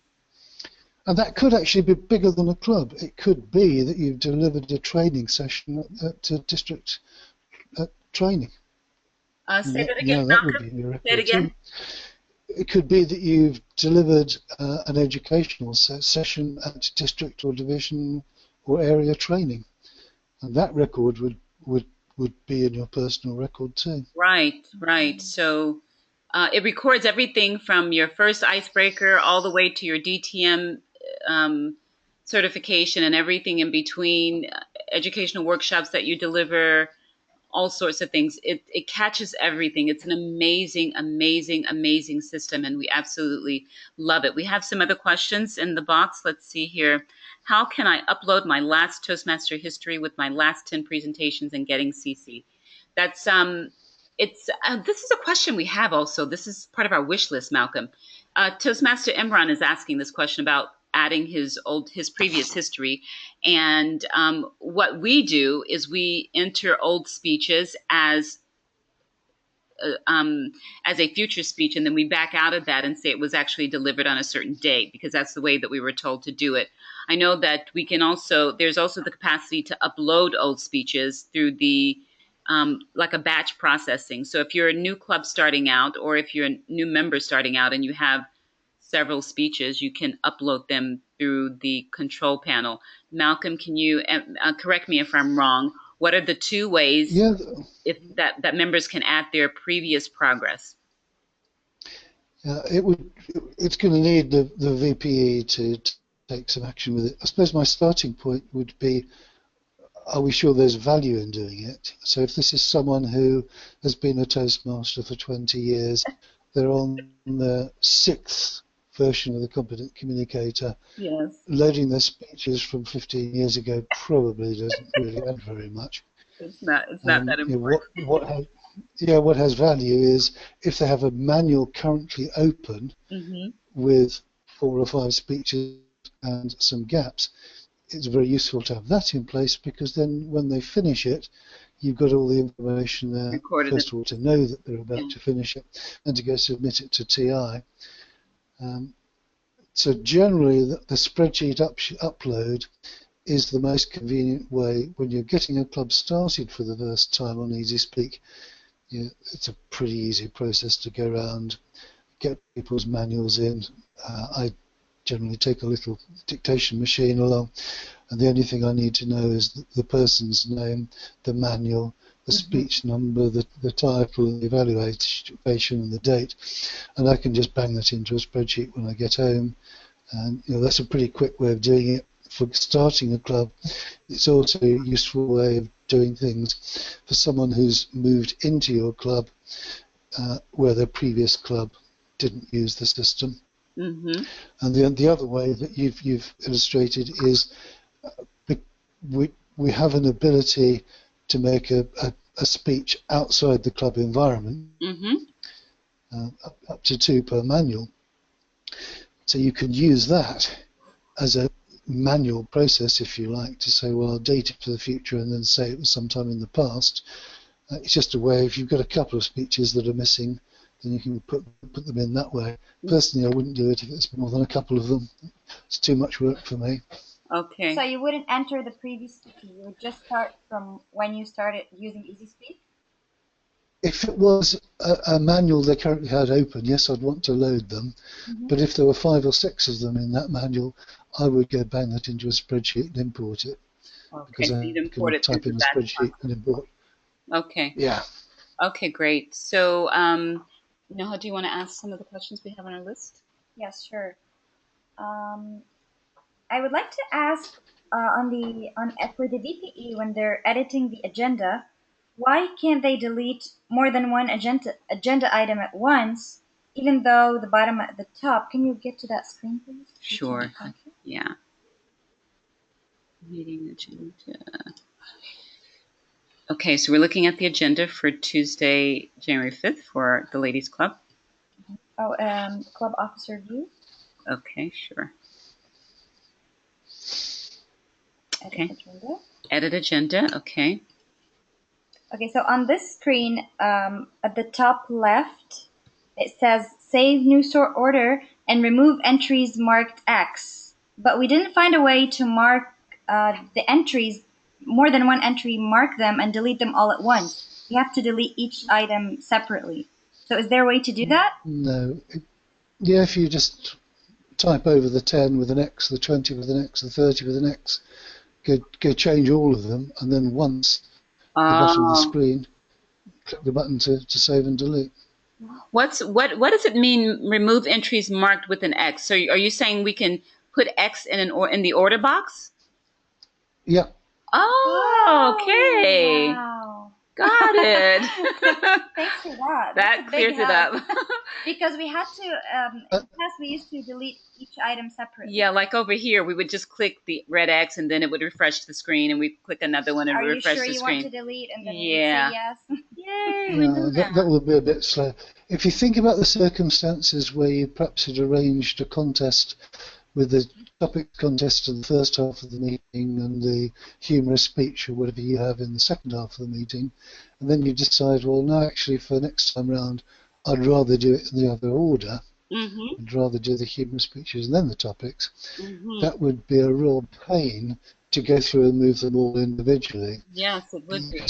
And that could actually be bigger than a club. It could be that you've delivered a training session at a district training. Say that again, That would Malcolm. be your record Say it again. too. It could be that you've delivered an educational session at district or division or area training, and that record would be in your personal record too. Right, right. So it records everything from your first icebreaker all the way to your DTM certification and everything in between, educational workshops that you deliver, all sorts of things. It catches everything. It's an amazing, amazing, amazing system, and we absolutely love it. We have some other questions in the box. Let's see here. How can I upload my last Toastmaster history with my last 10 presentations and getting CC? That's this is a question we have also. This is part of our wish list, Malcolm. Toastmaster Imran is asking this question about adding his previous history, and what we do is we enter old speeches as a future speech, and then we back out of that and say it was actually delivered on a certain date because that's the way that we were told to do it. I know that we can also, there's also the capacity to upload old speeches through the like a batch processing. So if you're a new club starting out, or if you're a new member starting out and you have several speeches, you can upload them through the control panel. Malcolm, can you correct me if I'm wrong? What are the 2 ways if that members can add their previous progress? It's going to need the VPE to take some action with it. I suppose my starting point would be, are we sure there's value in doing it? So if this is someone who has been a Toastmaster for 20 years, they're on the 6th version of the Competent Communicator. Yes. Loading their speeches from 15 years ago probably doesn't really add very much. It's not that important. What has value is if they have a manual currently open with 4 or 5 speeches and some gaps. It's very useful to have that in place because then when they finish it, you've got all the information there, recorded first of all, to know that they're about to finish it and to go submit it to TI. So generally, the spreadsheet upload is the most convenient way when you're getting a club started for the first time on EasySpeak. It's a pretty easy process to go around, get people's manuals in. I generally take a little dictation machine along, and the only thing I need to know is the person's name, the manual, the speech number, the title, the evaluation, and the date, and I can just bang that into a spreadsheet when I get home. And that's a pretty quick way of doing it for starting a club. It's also a useful way of doing things for someone who's moved into your club where their previous club didn't use the system. And the other way that you've illustrated is we have an ability to make a speech outside the club environment, up to 2 per manual. So you can use that as a manual process, if you like, to say, well, I'll date it for the future and then say it was sometime in the past. It's just a way, if you've got a couple of speeches that are missing, then you can put them in that way. Personally, I wouldn't do it if it's more than a couple of them. It's too much work for me. Okay. So you wouldn't enter the previous speaker. You would just start from when you started using EasySpeak? If it was a manual they currently had open, yes, I'd want to load them. But if there were 5 or 6 of them in that manual, I would go bang that into a spreadsheet and import it. Okay, Because so I you'd can import it type into in a that spreadsheet and import. Okay. Yeah. Okay, great. So, Noha, do you want to ask some of the questions we have on our list? Yes, sure. I would like to ask for the VPE when they're editing the agenda, why can't they delete more than one agenda item at once, even though the bottom at the top? Can you get to that screen, please? Sure. Yeah. Meeting agenda. Okay, so we're looking at the agenda for Tuesday, January 5th for the Ladies Club. Oh, club officer view. Okay, sure. Edit agenda. Edit agenda, okay. Okay, so on this screen, at the top left, it says save new sort order and remove entries marked X. But we didn't find a way to mark the entries, more than one entry, mark them and delete them all at once. You have to delete each item separately. So is there a way to do that? No. Yeah, if you just type over the 10 with an X, the 20 with an X, the 30 with an X, go change all of them, and then once the bottom of the screen, click the button to save and delete. What does it mean? Remove entries marked with an X. So are you saying we can put X in in the order box? Yeah. Oh, okay. Wow. Got it. Thanks for that. That clears it up. Because we had to, in the past we used to delete each item separately. Yeah, like over here, we would just click the red X and then it would refresh the screen, and we'd click another one and refresh the screen. Are you sure you want to delete and then say yes? Yay, we know that will be a bit slow. If you think about the circumstances where you perhaps had arranged a contest with the topic contest in the first half of the meeting and the humorous speech or whatever you have in the second half of the meeting, and then you decide, well, no, actually, for next time round, I'd rather do it in the other order. I'd rather do the humorous speeches and then the topics. That would be a real pain to go through and move them all individually. Yes, it would be.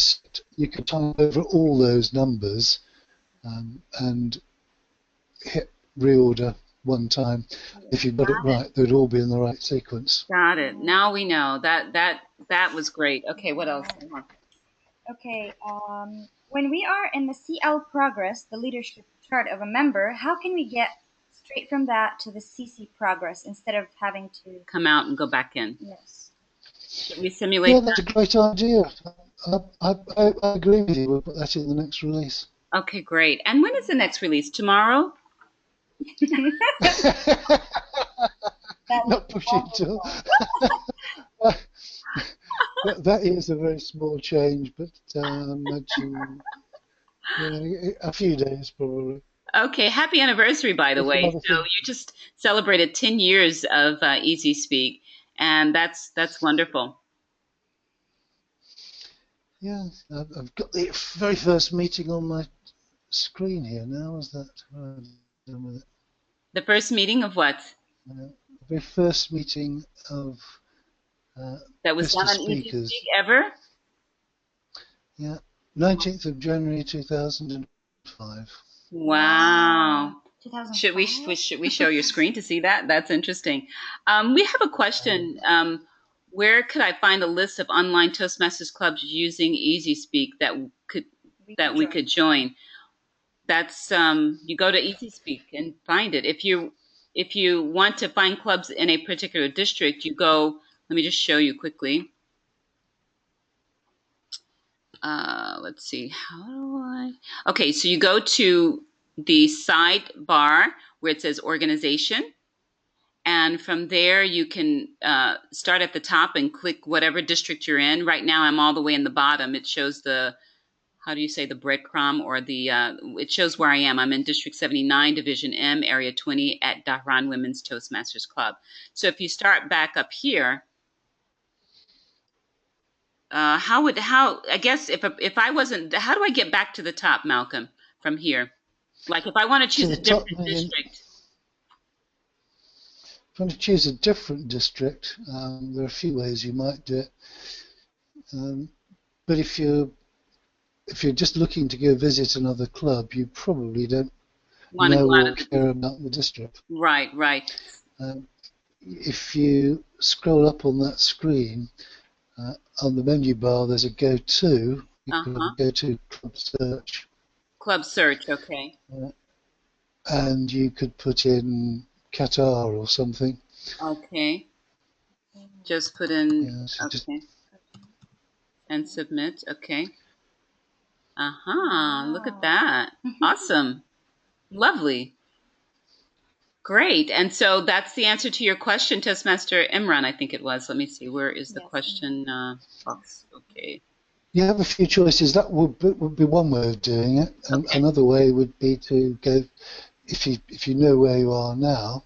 You could type over all those numbers and hit reorder one time. If you got it right, they'd all be in the right sequence. Got it. Now we know. That was great. Okay, what else? Okay, when we are in the CL progress, the leadership chart of a member, how can we get straight from that to the CC progress instead of having to come out and go back in? Yes. Can we simulate? Yeah, that's a great idea. I agree with you. We'll put that in the next release. Okay, great. And when is the next release? Tomorrow? Not pushing too. That is a very small change, but imagine a few days probably. Okay, happy anniversary, by the way. So you just celebrated 10 years of EasySpeak, and that's wonderful. Yeah, I've got the very first meeting on my screen here now. Is that what I've done with it? The first meeting of what? The very first meeting of That was list done of on Easy speakers. Speak ever? Yeah, 19th of January 2005. Wow. 2005? Should we show your screen to see that? That's interesting. We have a question. Where could I find a list of online Toastmasters clubs using Easy Speak that we could join? That's you go to Easy Speak and find it. If you want to find clubs in a particular district, you go. Let me just show you quickly. Let's see. How do I? Okay, so you go to the sidebar where it says organization. And from there, you can start at the top and click whatever district you're in. Right now, I'm all the way in the bottom. It shows the, how do you say, the breadcrumb or the, it shows where I am. I'm in District 79, Division M, Area 20 at Dhahran Women's Toastmasters Club. So if you start back up here, I guess if I wasn't, how do I get back to the top, Malcolm, from here? Like if I want to choose a different district. If you want to choose a different district, there are a few ways you might do it. But if you're just looking to go visit another club, you probably don't know or care about the district. Right, right. If you scroll up on that screen, on the menu bar, there's a Go To. You can go to Club Search. Club Search, okay. And you could put in Qatar or something. Okay. Just put in, okay. And submit, okay. Look at that. Awesome. Lovely. Great. And so that's the answer to your question, Toastmaster Imran, I think it was. Let me see. Where is the question box? Okay. You have a few choices. That would be one way of doing it. Okay. Another way would be to go, if you know where you are now.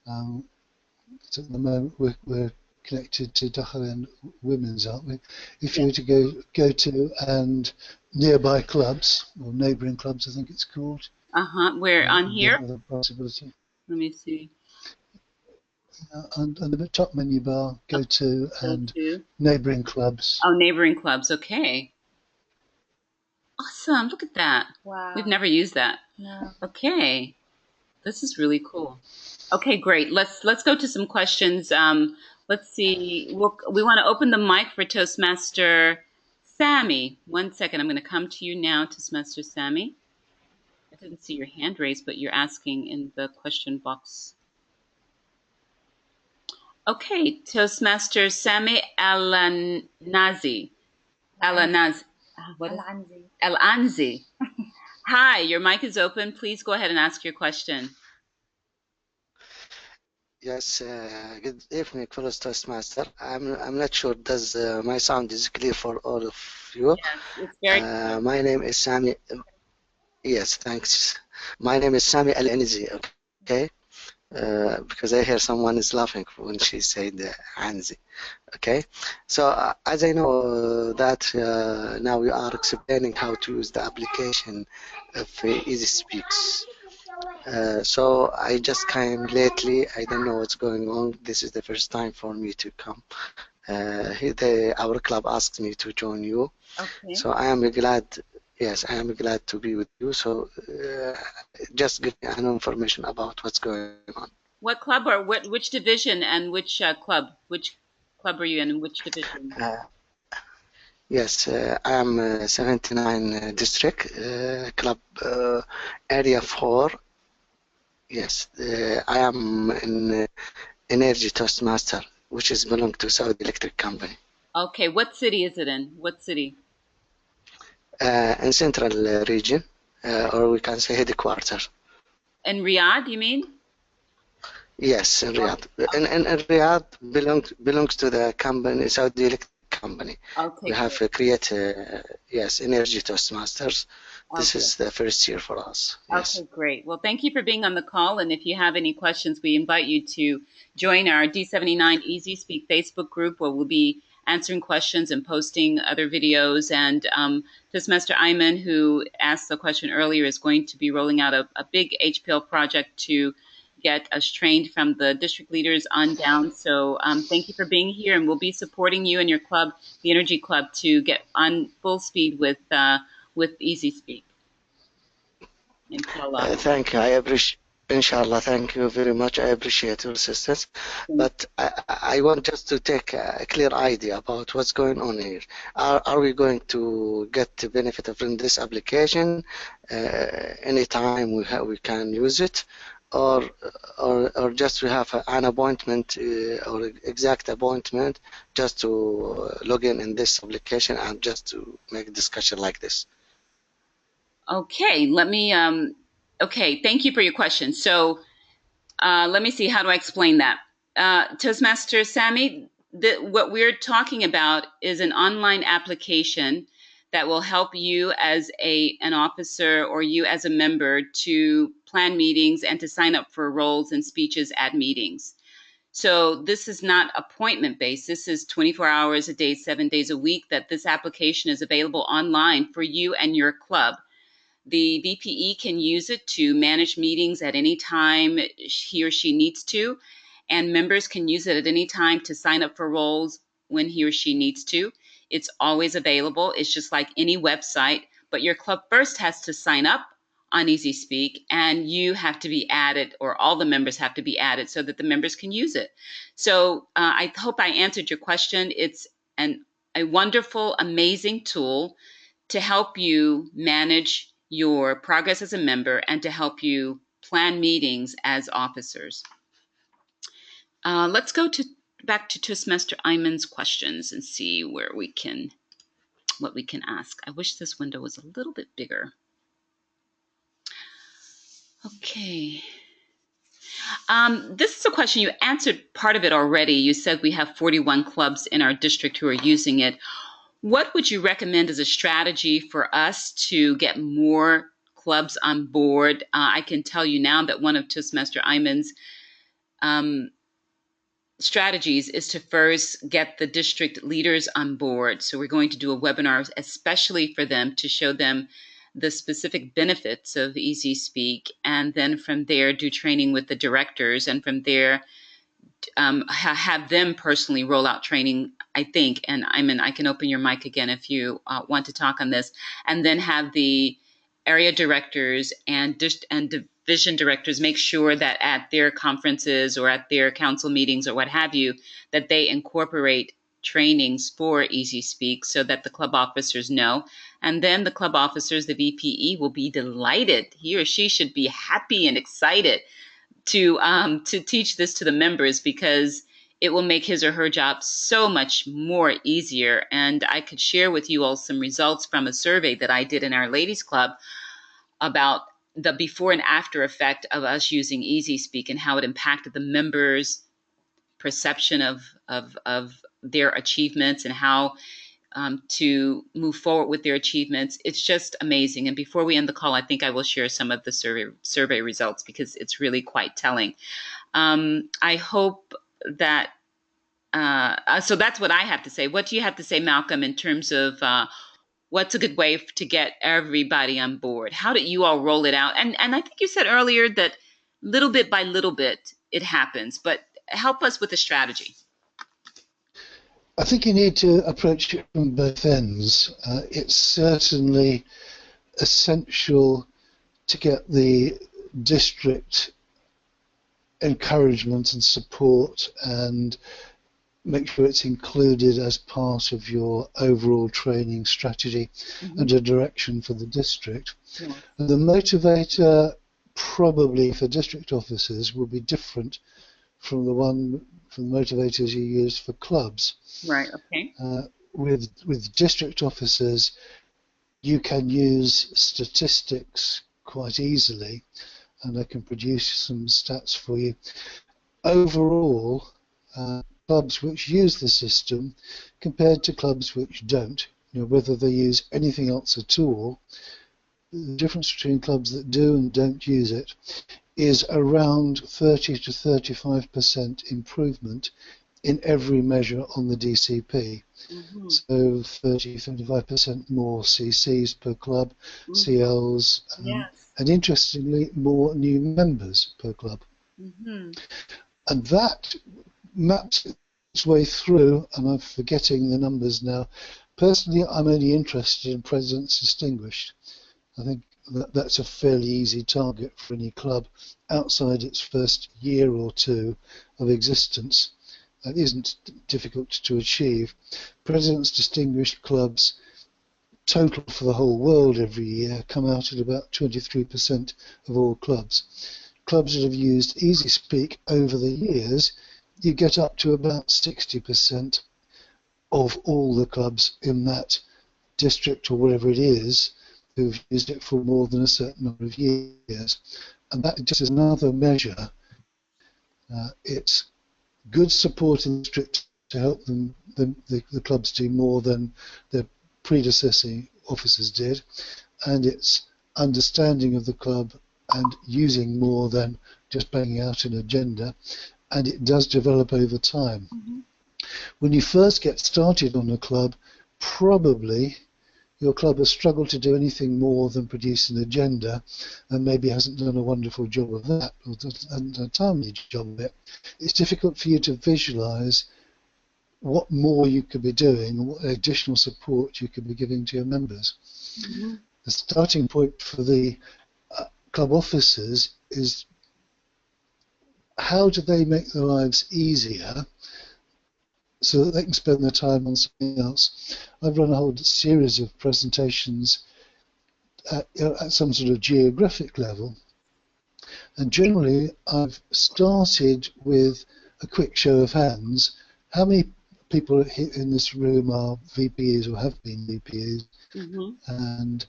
At the moment we're connected to Dhahran Women's, aren't we? If you were to go to and nearby clubs or neighbouring clubs, I think it's called. Where on here? Possibility. Let me see. On the top menu bar, go to and neighbouring clubs. Oh, neighbouring clubs. Okay. Awesome. Look at that. Wow. We've never used that. No. Okay. This is really cool. Okay, great. Let's go to some questions. Let's see. We want to open the mic for Toastmaster Sammy. 1 second. I'm going to come to you now, Toastmaster Sammy. I didn't see your hand raised, but you're asking in the question box. Okay, Toastmaster Sammy Al-Nazi. Al-Anzi. Hi, your mic is open. Please go ahead and ask your question. Yes, good evening, fellow Toastmaster. I'm not sure does my sound is clear for all of you. Yes, it's very clear. My name is Sami. Yes, thanks. My name is Sami Al-Anzi, okay? Because I hear someone is laughing when she said Anzi, okay? So as I know that now we are explaining how to use the application of Easy Speaks. So I just came lately. I don't know what's going on. This is the first time for me to come. Our club asked me to join you. Okay. So I am glad. Yes, I am glad to be with you. So just give me an information about what's going on. What club or which division and which club? Which club are you in and which division? Yes, I am 79 district, club area 4. Yes, I am in Energy Toastmaster, which is belong to Saudi Electric Company. Okay, what city is it in? What city? In Central region, or we can say headquarters. In Riyadh, you mean? Yes, in Riyadh. And Riyadh belongs to the company, Saudi Electric Company. Okay. We have created, yes, Energy Toastmasters. This is the first year for us. Yes. Okay, great. Well, thank you for being on the call. And if you have any questions, we invite you to join our D79 Easy Speak Facebook group, where we'll be answering questions and posting other videos. And Toastmaster Ayman, who asked the question earlier, is going to be rolling out a big HPL project to get us trained from the district leaders on down. So thank you for being here, and we'll be supporting you and your club, the Energy Club, to get on full speed with Easy Speak. Inshallah. Thank you. I appreciate. Inshallah, thank you very much. I appreciate your assistance. But I want just to take a clear idea about what's going on here. Are we going to get the benefit from this application anytime we can use it, or just we have an appointment or exact appointment just to log in this application and just to make a discussion like this? Okay, let me. Okay, thank you for your question. So let me see, how do I explain that? Toastmaster Sammy, what we're talking about is an online application that will help you as an officer or you as a member to plan meetings and to sign up for roles and speeches at meetings. So this is not appointment based. This is 24 hours a day, 7 days a week that this application is available online for you and your club. The VPE can use it to manage meetings at any time he or she needs to, and members can use it at any time to sign up for roles when he or she needs to. It's always available. It's just like any website, but your club first has to sign up on Easy Speak, and you have to be added, or all the members have to be added so that the members can use it. So I hope I answered your question. It's a wonderful, amazing tool to help you manage your progress as a member and to help you plan meetings as officers. Let's go back to Toastmaster Ayman's questions and see what we can ask. I wish this window was a little bit bigger. Okay. This is a question, you answered part of it already. You said we have 41 clubs in our district who are using it. What would you recommend as a strategy for us to get more clubs on board? I can tell you now that one of Toastmaster Ayman's strategies is to first get the district leaders on board. So we're going to do a webinar especially for them to show them the specific benefits of Easy Speak, and then from there do training with the directors, and from there have them personally roll out training, I think. And I can open your mic again if you want to talk on this, and then have the area directors and division directors make sure that at their conferences or at their council meetings or what have you, that they incorporate trainings for Easy Speak so that the club officers know. And then the club officers, the VPE, will be delighted. He or she should be happy and excited to teach this to the members, because it will make his or her job so much more easier. And I could share with you all some results from a survey that I did in our ladies club about the before and after effect of us using Easy Speak and how it impacted the members' perception of their achievements and how to move forward with their achievements. It's just amazing. And before we end the call, I think I will share some of the survey results, because it's really quite telling. I hope that, so that's what I have to say. What do you have to say, Malcolm, in terms of what's a good way to get everybody on board? How did you all roll it out? And I think you said earlier that little bit by little bit it happens, but help us with the strategy. I think you need to approach it from both ends. It's certainly essential to get the district encouragement and support and make sure it's included as part of your overall training strategy and a direction for the district. Yeah. And the motivator probably for district officers will be different from the motivators you use for clubs. Right, okay. With district officers, you can use statistics quite easily, and I can produce some stats for you. Overall, clubs which use the system compared to clubs which don't, whether they use anything else at all, the difference between clubs that do and don't use it is around 30 to 35% improvement in every measure on the DCP. So 30, 35% more CCs per club, CLs, and interestingly, more new members per club. Mm-hmm. And that maps its way through, and I'm forgetting the numbers now. Personally, I'm only interested in Presidents Distinguished. I think that's a fairly easy target for any club outside its first year or two of existence. That isn't difficult to achieve. Presidents Distinguished clubs total for the whole world every year come out at about 23% of all clubs. Clubs that have used Easy Speak over the years, you get up to about 60% of all the clubs in that district or whatever it is who've used it for more than a certain number of years. And that just is another measure. It's good support in the district to help the clubs do more than their predecessing officers did, and it's understanding of the club and using more than just banging out an agenda, and it does develop over time. Mm-hmm. When you first get started on a club, probably your club has struggled to do anything more than produce an agenda and maybe hasn't done a wonderful job of that or done a timely job of it. It's difficult for you to visualize what more you could be doing and what additional support you could be giving to your members. Mm-hmm. The starting point for the club officers is how do they make their lives easier so that they can spend their time on something else. I've run a whole series of presentations at some sort of geographic level, and generally I've started with a quick show of hands. How many people in this room are VPs or have been VPs? Mm-hmm. And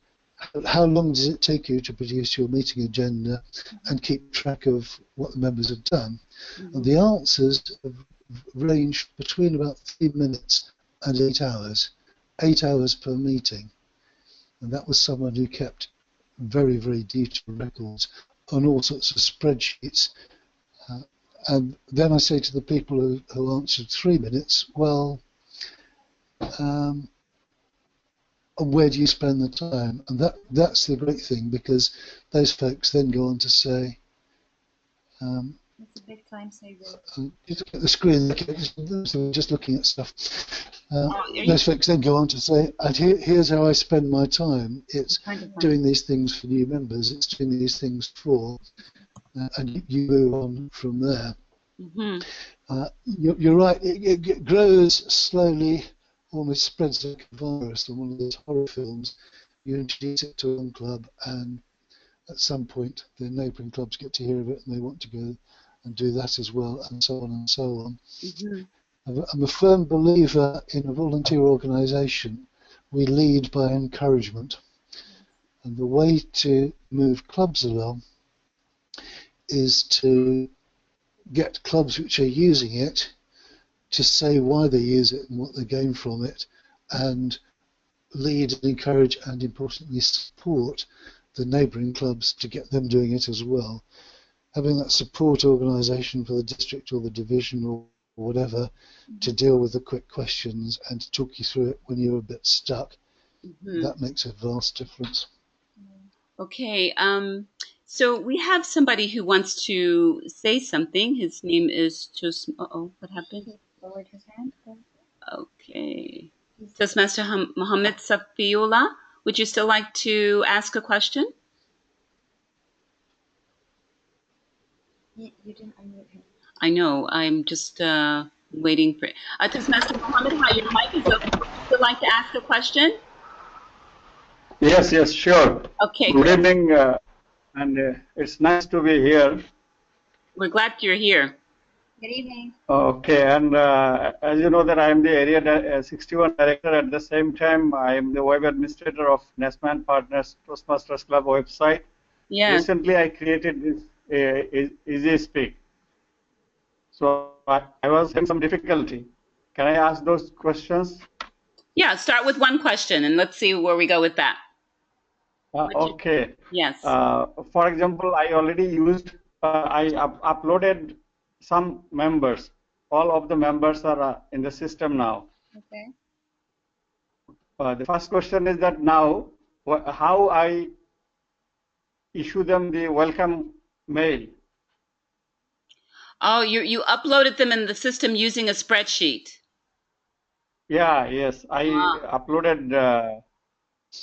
how long does it take you to produce your meeting agenda and keep track of what the members have done? Mm-hmm. And the answers have ranged between about 3 minutes and 8 hours. 8 hours per meeting. And that was someone who kept very, very detailed records on all sorts of spreadsheets. And then I say to the people who answered 3 minutes, well, where do you spend the time? And that's the great thing, because those folks then go on to say, It's a big time saver. you look at the screen, just looking at stuff. Those folks then go on to say, and here's how I spend my time. It's doing these things for new members, it's doing these things for, and you move on from there. Mm-hmm. You're right, it grows slowly, almost spreads like a virus on one of those horror films. You introduce it to one club, and at some point the neighbouring clubs get to hear of it and they want to go and do that as well, and so on and so on. Mm-hmm. I'm a firm believer in a volunteer organisation. We lead by encouragement. And the way to move clubs along is to get clubs which are using it to say why they use it and what they gain from it, and lead and encourage and importantly support the neighbouring clubs to get them doing it as well. Having that support organisation for the district or the division or whatever to deal with the quick questions and to talk you through it when you're a bit stuck, that makes a vast difference. Okay, so we have somebody who wants to say something. His name is what happened? He lowered his hand. Okay. Toastmaster Mohammed Safiullah, would you still like to ask a question? You didn't unmute him. I know, I'm just waiting for Toastmaster Mohammed, hi, your mic is open. Would you still like to ask a question? Yes, sure. Okay. Good evening, and it's nice to be here. We're glad you're here. Good evening. Okay, and as you know that I am the Area 61 Director. At the same time, I am the web administrator of Nesman Partners Toastmasters Club website. Yes. Recently, I created this Easy Speak. So I was having some difficulty. Can I ask those questions? Yeah, start with one question and let's see where we go with that. Okay. Yes. For example, I already used, I uploaded some members. All of the members are in the system now. Okay. The first question is that now, how I issue them the welcome mail. Oh, you uploaded them in the system using a spreadsheet. Yeah, yes. I Ah, uploaded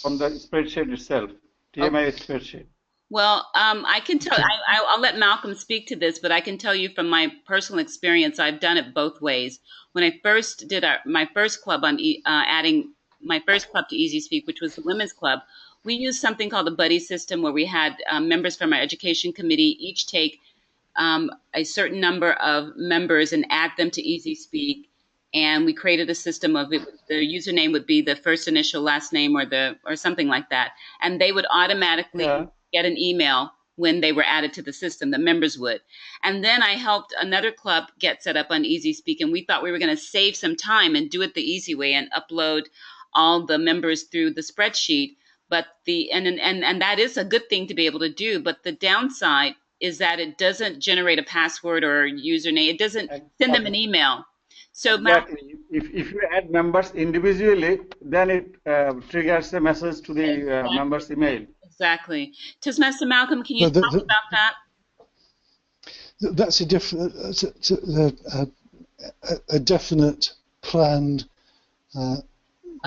from the spreadsheet itself, okay. TMI spreadsheet. Well, I can tell. I'll let Malcolm speak to this, but I can tell you from my personal experience, I've done it both ways. When I first did my first club on adding my first club to Easy Speak, which was the women's club, we used something called the buddy system, where we had members from our education committee each take a certain number of members and add them to Easy Speak. And we created a system of it. The username would be the first initial last name or something like that, and they would automatically Yeah. get an email when they were added to the system. The members would. And then I helped another club get set up on Easy Speak, and we thought we were going to save some time and do it the easy way and upload all the members through the spreadsheet. But and that is a good thing to be able to do. But the downside is that it doesn't generate a password or username. It doesn't send them an Exactly. email. So Exactly. If you add members individually, then it triggers a message to the members' email. exactly. Toastmaster Malcolm, can you No, talk about that? that's a different, a definite planned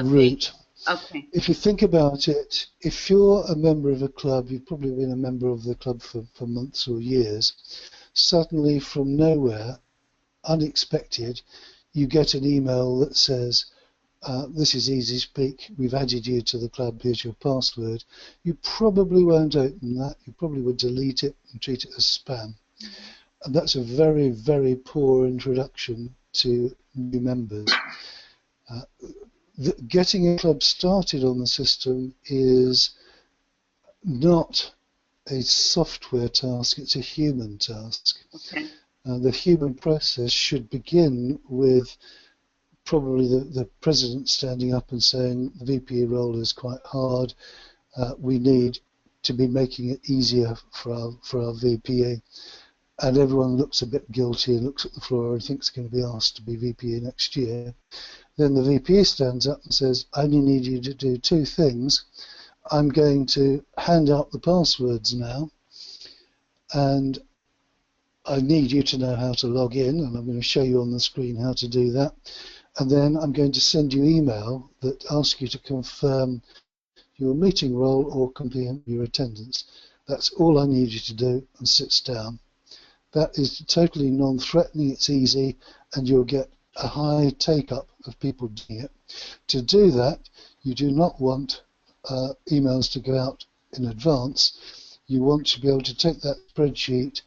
route. Okay. If you think about it, if you're a member of a club, you've probably been a member of the club for months or years, suddenly from nowhere, unexpected, you get an email that says, this is Easy Speak, we've added you to the club, here's your password. You probably won't open that, you probably would delete it and treat it as spam. And that's a very, very poor introduction to new members. Getting a club started on the system is not a software task, it's a human task. Okay. The human process should begin with probably the president standing up and saying the VPA role is quite hard, we need to be making it easier for our VPA. And everyone looks a bit guilty and looks at the floor and thinks they're going to be asked to be VPA next year. Then the VPA stands up and says, I only need you to do two things. I'm going to hand out the passwords now, and I need you to know how to log in, and I'm going to show you on the screen how to do that. And then I'm going to send you email that asks you to confirm your meeting role or confirm your attendance. That's all I need you to do, and sits down. That is totally non-threatening, it's easy, and you'll get a high take-up of people doing it. To do that, you do not want emails to go out in advance. You want to be able to take that spreadsheet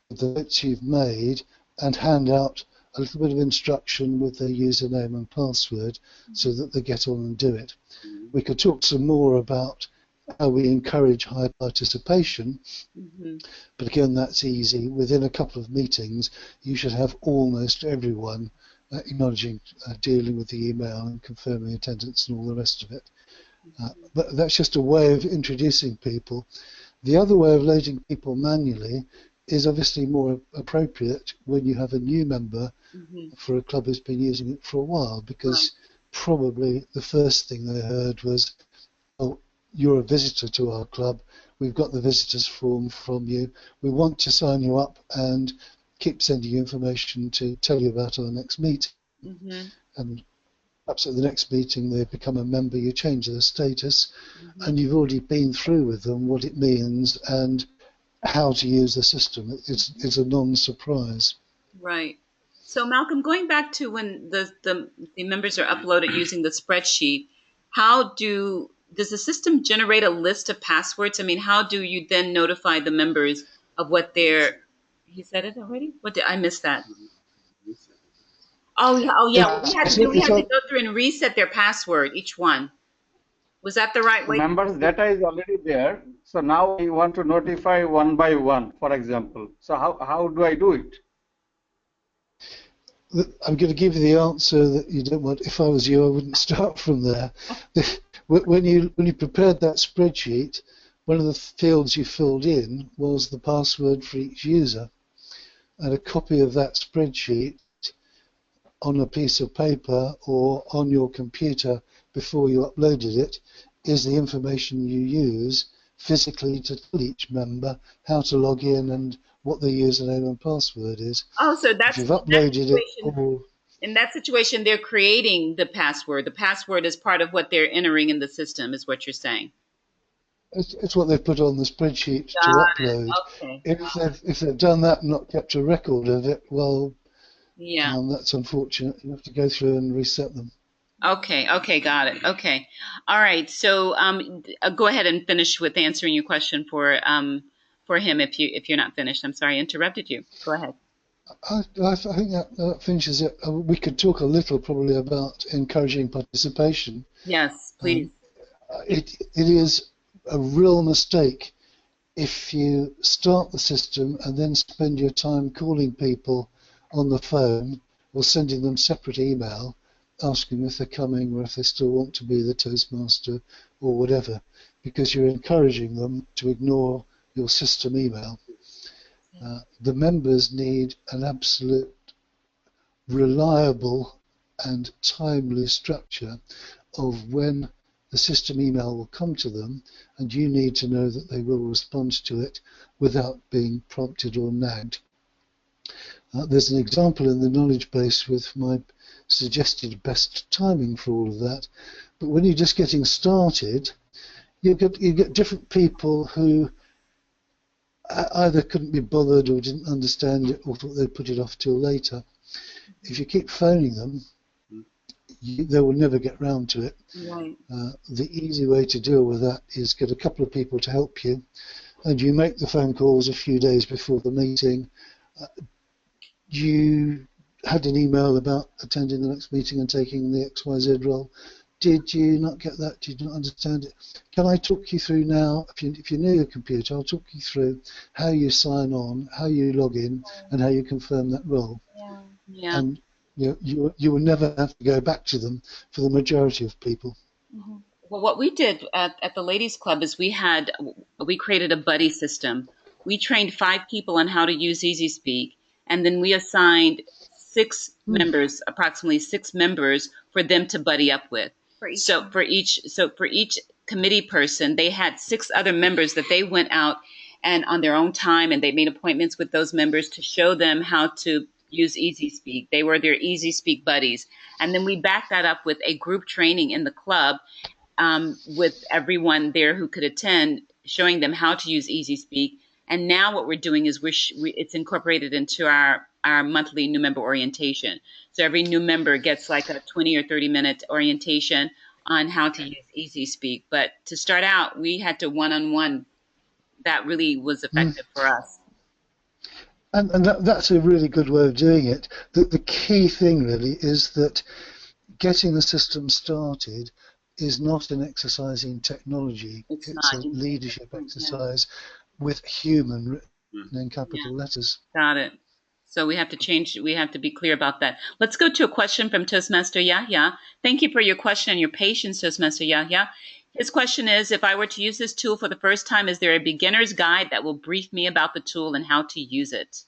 with the bits you've made and hand out a little bit of instruction with their username and password so that they get on and do it. We could talk some more about how we encourage high participation, but again, that's easy. Within a couple of meetings, you should have almost everyone acknowledging dealing with the email and confirming attendance and all the rest of it. But that's just a way of introducing people. The other way of loading people manually is obviously more appropriate when you have a new member for a club who's been using it for a while, because probably the first thing they heard was, oh, you're a visitor to our club, we've got the visitors form from you, we want to sign you up and keep sending you information to tell you about our next meeting. And perhaps at the next meeting they become a member, you change their status, and you've already been through with them what it means and how to use the system. It's a non-surprise. Right. So Malcolm, going back to when the members are uploaded using the spreadsheet, does the system generate a list of passwords? I mean, how do you then notify the members of what their... He said it already? What did I miss that? Oh yeah. We had to go through and reset their password, each one. Was that the right way? Members' data is already there. So now we want to notify one by one, for example. So how do I do it? I'm going to give you the answer that you don't want. If I was you, I wouldn't start from there. When you prepared that spreadsheet, one of the fields you filled in was the password for each user. And a copy of that spreadsheet on a piece of paper or on your computer before you uploaded it is the information you use physically to tell each member how to log in and what the username and password is. Oh, so If you've uploaded it all, in that situation, they're creating the password. The password is part of what they're entering in the system, is what you're saying. it's what they've put on the spreadsheet to Got it. upload. Okay. If they've done that and not kept a record of it, well, Yeah. that's unfortunate. You have to go through and reset them. Okay. Okay. Got it. Okay. All right. So go ahead and finish with answering your question for him if you're not finished. I'm sorry, I interrupted you. Go ahead. I think that finishes it. We could talk a little probably about encouraging participation. Yes, please. It is a real mistake if you start the system and then spend your time calling people on the phone or sending them separate email asking if they're coming or if they still want to be the Toastmaster or whatever, because you're encouraging them to ignore your system email. The members need an absolute reliable and timely structure of when the system email will come to them, and you need to know that they will respond to it without being prompted or nagged. There's an example in the knowledge base with my suggested best timing for all of that, but when you're just getting started, you get different people who either couldn't be bothered or didn't understand it or thought they'd put it off till later. If you keep phoning them, they will never get round to it. Right. The easy way to deal with that is get a couple of people to help you, and you make the phone calls a few days before the meeting. You had an email about attending the next meeting and taking the XYZ role. Did you not get that? Did you not understand it? Can I talk you through now? If you know your computer, I'll talk you through how you sign on, how you log in, and how you confirm that role. Yeah. And you will never have to go back to them for the majority of people. Mm-hmm. Well, what we did at the Ladies Club is we created a buddy system. We trained 5 people on how to use EasySpeak, and then we assigned 6 members, approximately 6 members, for them to buddy up with. For each committee person, they had 6 other members that they went out and on their own time, and they made appointments with those members to show them how to use EasySpeak. They were their EasySpeak buddies. And then we backed that up with a group training in the club with everyone there who could attend, showing them how to use EasySpeak. And now what we're doing is it's incorporated into our monthly new member orientation. So every new member gets like a 20 or 30-minute orientation on how to use EasySpeak. But to start out, we had to one-on-one. That really was effective for us. And that's a really good way of doing it. The key thing really is that getting the system started is not an exercise in technology. It's a leadership exercise with human written in capital letters. Got it. So we have to change. We have to be clear about that. Let's go to a question from Toastmaster Yahya. Thank you for your question and your patience, Toastmaster Yahya. His question is, if I were to use this tool for the first time, is there a beginner's guide that will brief me about the tool and how to use it?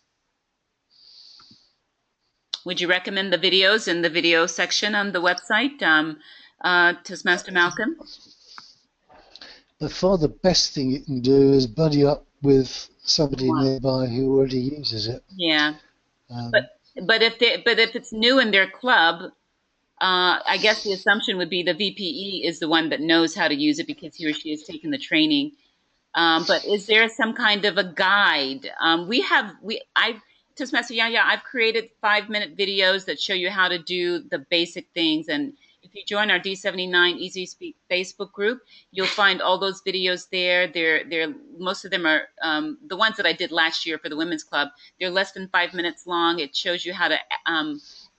Would you recommend the videos in the video section on the website, Toastmaster Malcolm? By far the best thing you can do is buddy up with somebody nearby who already uses it. Yeah. But if it's new in their club, I guess the assumption would be the VPE is the one that knows how to use it because he or she has taken the training. But is there some kind of a guide? Toastmaster Yahya, I've created 5-minute videos that show you how to do the basic things. And if you join our D79 EasySpeak Facebook group, you'll find all those videos there. They're most of them are the ones that I did last year for the Women's Club. They're less than 5 minutes long. It shows you how to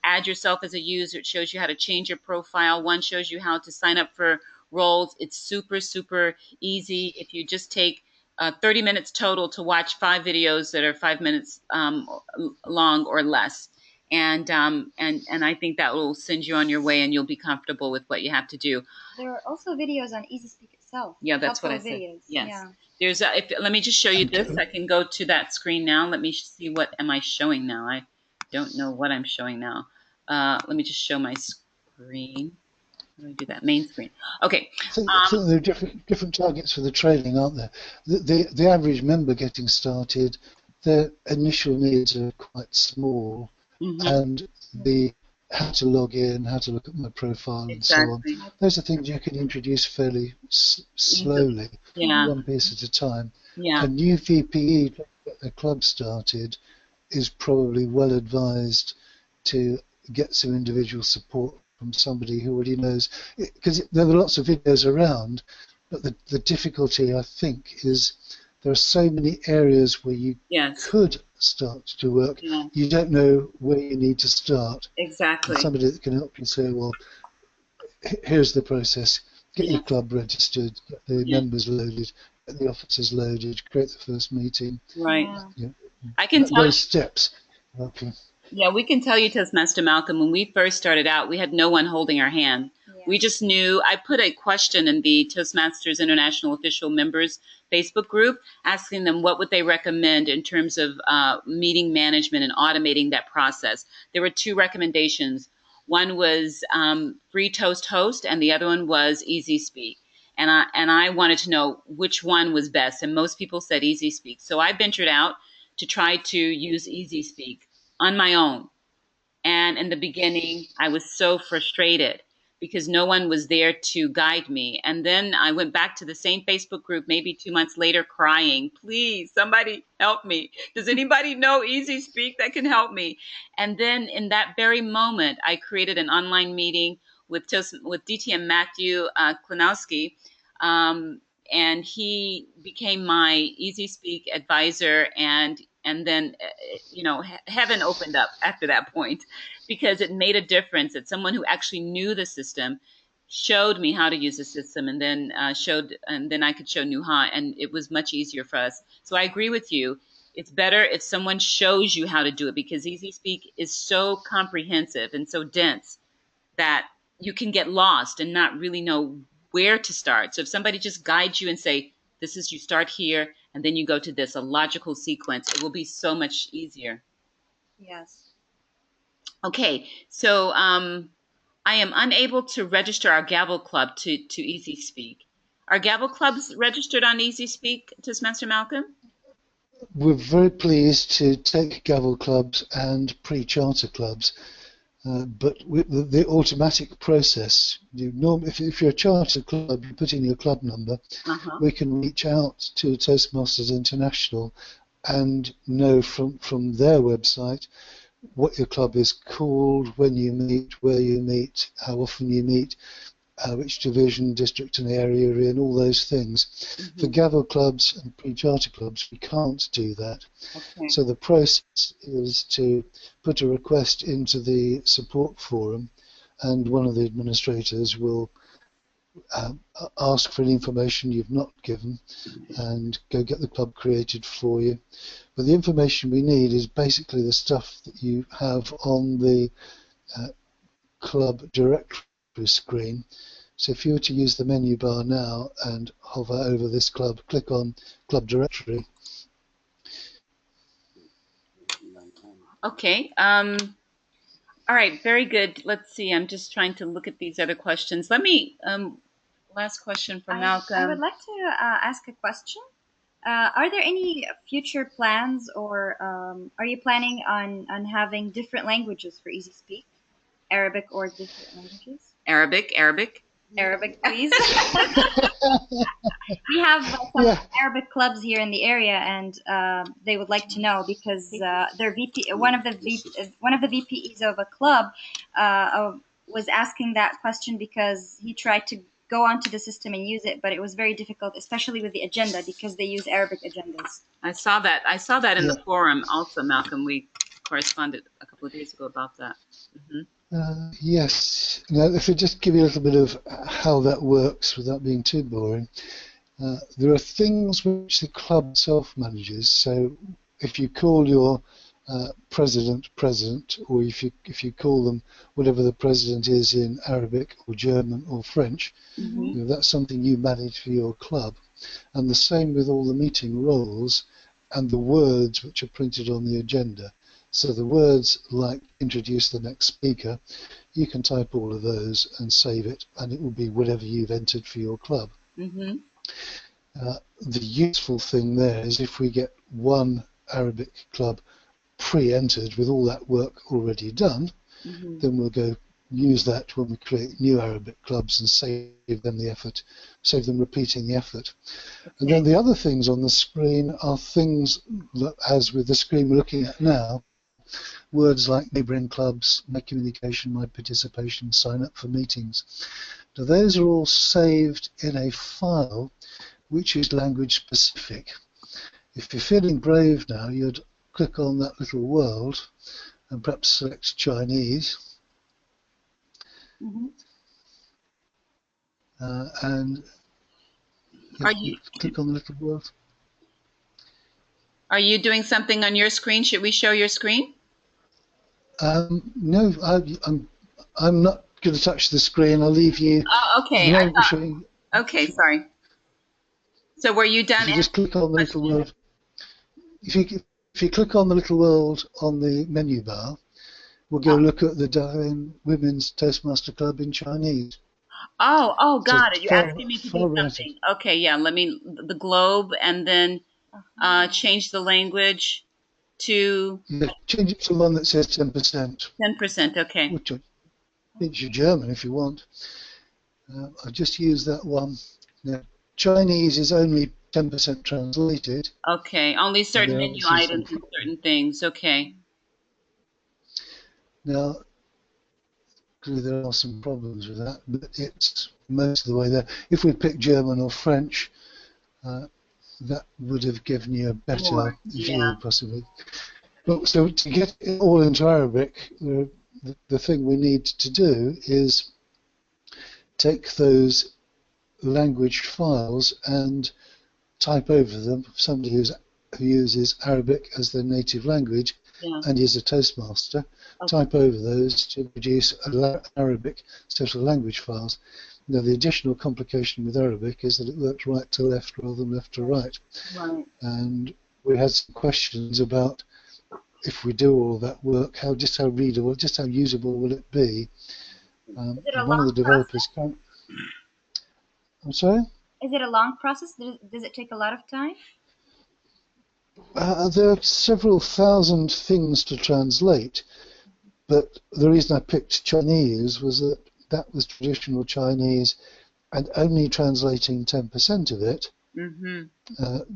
add yourself as a user. It shows you how to change your profile. One shows you how to sign up for roles. It's super, super easy. If you just take 30 minutes total to watch 5 videos that are 5 minutes long or less. And I think that will send you on your way and you'll be comfortable with what you have to do. There are also videos on EasySpeak itself. Yeah, that's what I said. Videos. Yes. Yeah. Let me just show you this. I can go to that screen now. Let me see, what am I showing now? I don't know what I'm showing now. Let me just show my screen. How do I do that? Main screen. Okay. I think there are different targets for the training, aren't there? The average member getting started their initial needs are quite small, and the how to log in, how to look at my profile, and so on. Those are things you can introduce fairly slowly, one piece at a time. A new VPE to get the club started is probably well advised to get some individual support from somebody who already knows, because there are lots of videos around, but the difficulty, I think, is there are so many areas where you could start to work. You don't know where you need to start. Exactly. And somebody that can help you say, well, here's the process. Get your club registered, get the members loaded, get the officers loaded, create the first meeting. Right. Yeah. I can tell those steps. Okay. Yeah, we can tell you, Toastmaster Malcolm, when we first started out, we had no one holding our hand. We just knew. I put a question in the Toastmasters International Official Members Facebook group, asking them what would they recommend in terms of meeting management and automating that process. There were two recommendations. One was Free Toast Host, and the other one was Easy Speak. And I wanted to know which one was best, and most people said Easy Speak. So I ventured out to try to use Easy Speak on my own. And in the beginning, I was so frustrated because no one was there to guide me. And then I went back to the same Facebook group maybe 2 months later crying, please, somebody help me. Does anybody know Easy Speak that can help me? And then in that very moment, I created an online meeting with DTM Matthew Klinowski, and he became my Easy Speak advisor, and then heaven opened up after that point, because it made a difference that someone who actually knew the system showed me how to use the system, and then I could show Nuha, and it was much easier for us. So I agree with you. It's better if someone shows you how to do it, because Easy Speak is so comprehensive and so dense that you can get lost and not really know where to start. So if somebody just guides you and say, this is, you start here and then you go to this, a logical sequence, it will be so much easier. Yes. Okay, so I am unable to register our Gavel Club to Easy Speak. Are Gavel Clubs registered on Easy Speak, Toastmaster Malcolm? We're very pleased to take Gavel clubs and pre-charter clubs. But with the automatic process, if you're a charter club, you put in your club number, we can reach out to Toastmasters International and know from their website what your club is called, when you meet, where you meet, how often you meet, which division, district and area you're in, all those things. For Gavel clubs and pre-charter clubs, we can't do that. So the process is to put a request into the support forum, and one of the administrators will ask for any information you've not given and go get the club created for you. But the information we need is basically the stuff that you have on the club directory screen. So if you were to use the menu bar now and hover over this club, click on Club Directory. Okay. All right. Very good. Let's see. I'm just trying to look at these other questions. Let me. Last question from Malcolm. I would like to ask a question. Are there any future plans, or are you planning on having different languages for Easy Speak? Arabic or different languages? Arabic, please. We have some Arabic clubs here in the area, and they would like to know, because their one of the VPEs of a club was asking that question because he tried to go onto the system and use it, but it was very difficult, especially with the agenda, because they use Arabic agendas. I saw that in the forum also, Malcolm. We corresponded a couple of days ago about that. Yes. Now, if we just give you a little bit of how that works without being too boring, there are things which the club self-manages. So if you call your president, or if you call them whatever the president is in Arabic or German or French, that's something you manage for your club. And the same with all the meeting roles and the words which are printed on the agenda. So the words like introduce the next speaker, you can type all of those and save it, and it will be whatever you've entered for your club. The useful thing there is if we get one Arabic club pre-entered with all that work already done, then we'll go use that when we create new Arabic clubs and save them the effort, save them repeating the effort. And then the other things on the screen are things that, as with the screen we're looking at now, words like neighbouring clubs, my communication, my participation, sign up for meetings. Now those are all saved in a file which is language specific. If you're feeling brave now, you'd click on that little world and perhaps select Chinese. And you click on the little world. Are you doing something on your screen? Should we show your screen? No, I'm not going to touch the screen. I'll leave you. Oh, okay. Okay, sorry. So were you done? If you just click on the little world. If you click on the little world on the menu bar, we'll go look at the Darwin Women's Toastmaster Club in Chinese. Oh, got it. You're asking me to do something. Okay, yeah. Let me the globe and then change the language to. Yeah, change it to one that says 10%. 10%. Okay. It's your German if you want. I just use that one. Now, Chinese is only 10% translated. Okay, only certain menu items and certain things. Okay. Now, there are some problems with that, but it's most of the way there. If we pick German or French, that would have given you a better view, possibly. But so to get it all into Arabic, the thing we need to do is take those language files and type over them. Somebody who uses Arabic as their native language and is a Toastmaster, type over those to produce Arabic set of language files. Now, the additional complication with Arabic is that it works right to left rather than left to right. And we had some questions about if we do all that work, just how readable, just how usable will it be? One of the developers can't. I'm sorry? Is it a long process? Does it take a lot of time? There are several thousand things to translate, but the reason I picked Chinese was that was traditional Chinese, and only translating 10% of it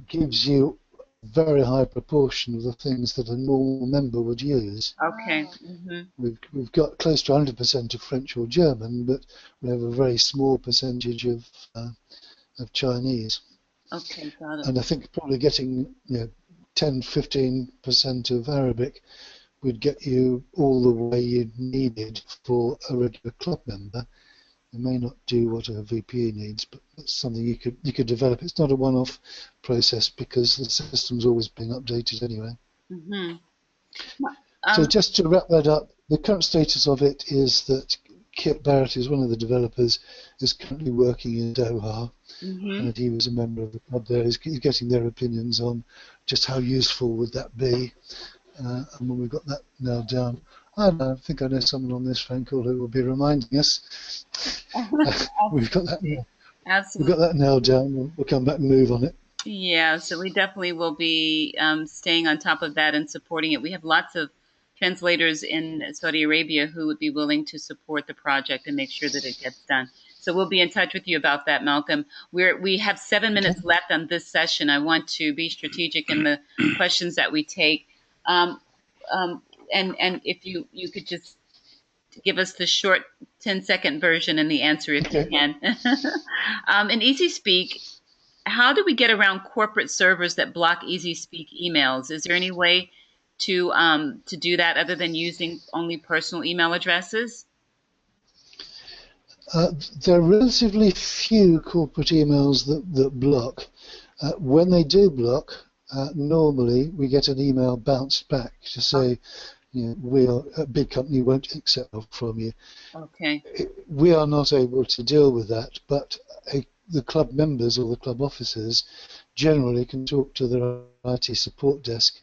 gives you a very high proportion of the things that a normal member would use. Okay. We've got close to 100% of French or German, but we have a very small percentage of Chinese. Okay, got it. And I think probably getting 10-15% of Arabic would get you all the way you needed for a regular club member. It may not do what a VP needs, but that's something you could develop. It's not a one-off process because the system's always being updated anyway. So just to wrap that up, the current status of it is that Kit Barrett, who's one of the developers, is currently working in Doha, and he was a member of the club there. He's getting their opinions on just how useful would that be, and when we've got that nailed down, I think I know someone on this phone call who will be reminding us. We've got that. We've got that nailed down. We'll come back and move on it. Yeah, so we definitely will be staying on top of that and supporting it. We have lots of translators in Saudi Arabia who would be willing to support the project and make sure that it gets done. So we'll be in touch with you about that, Malcolm. We have 7 minutes left on this session. I want to be strategic in the questions that we take. And if you could just give us the short 10-second version and the answer if you can. In Easy Speak, how do we get around corporate servers that block Easy Speak emails? Is there any way to do that other than using only personal email addresses? There are relatively few corporate emails that block. When they do block, normally we get an email bounced back to say, a big company won't accept help from you. Okay. We are not able to deal with that, but the club members or the club officers generally can talk to their IT support desk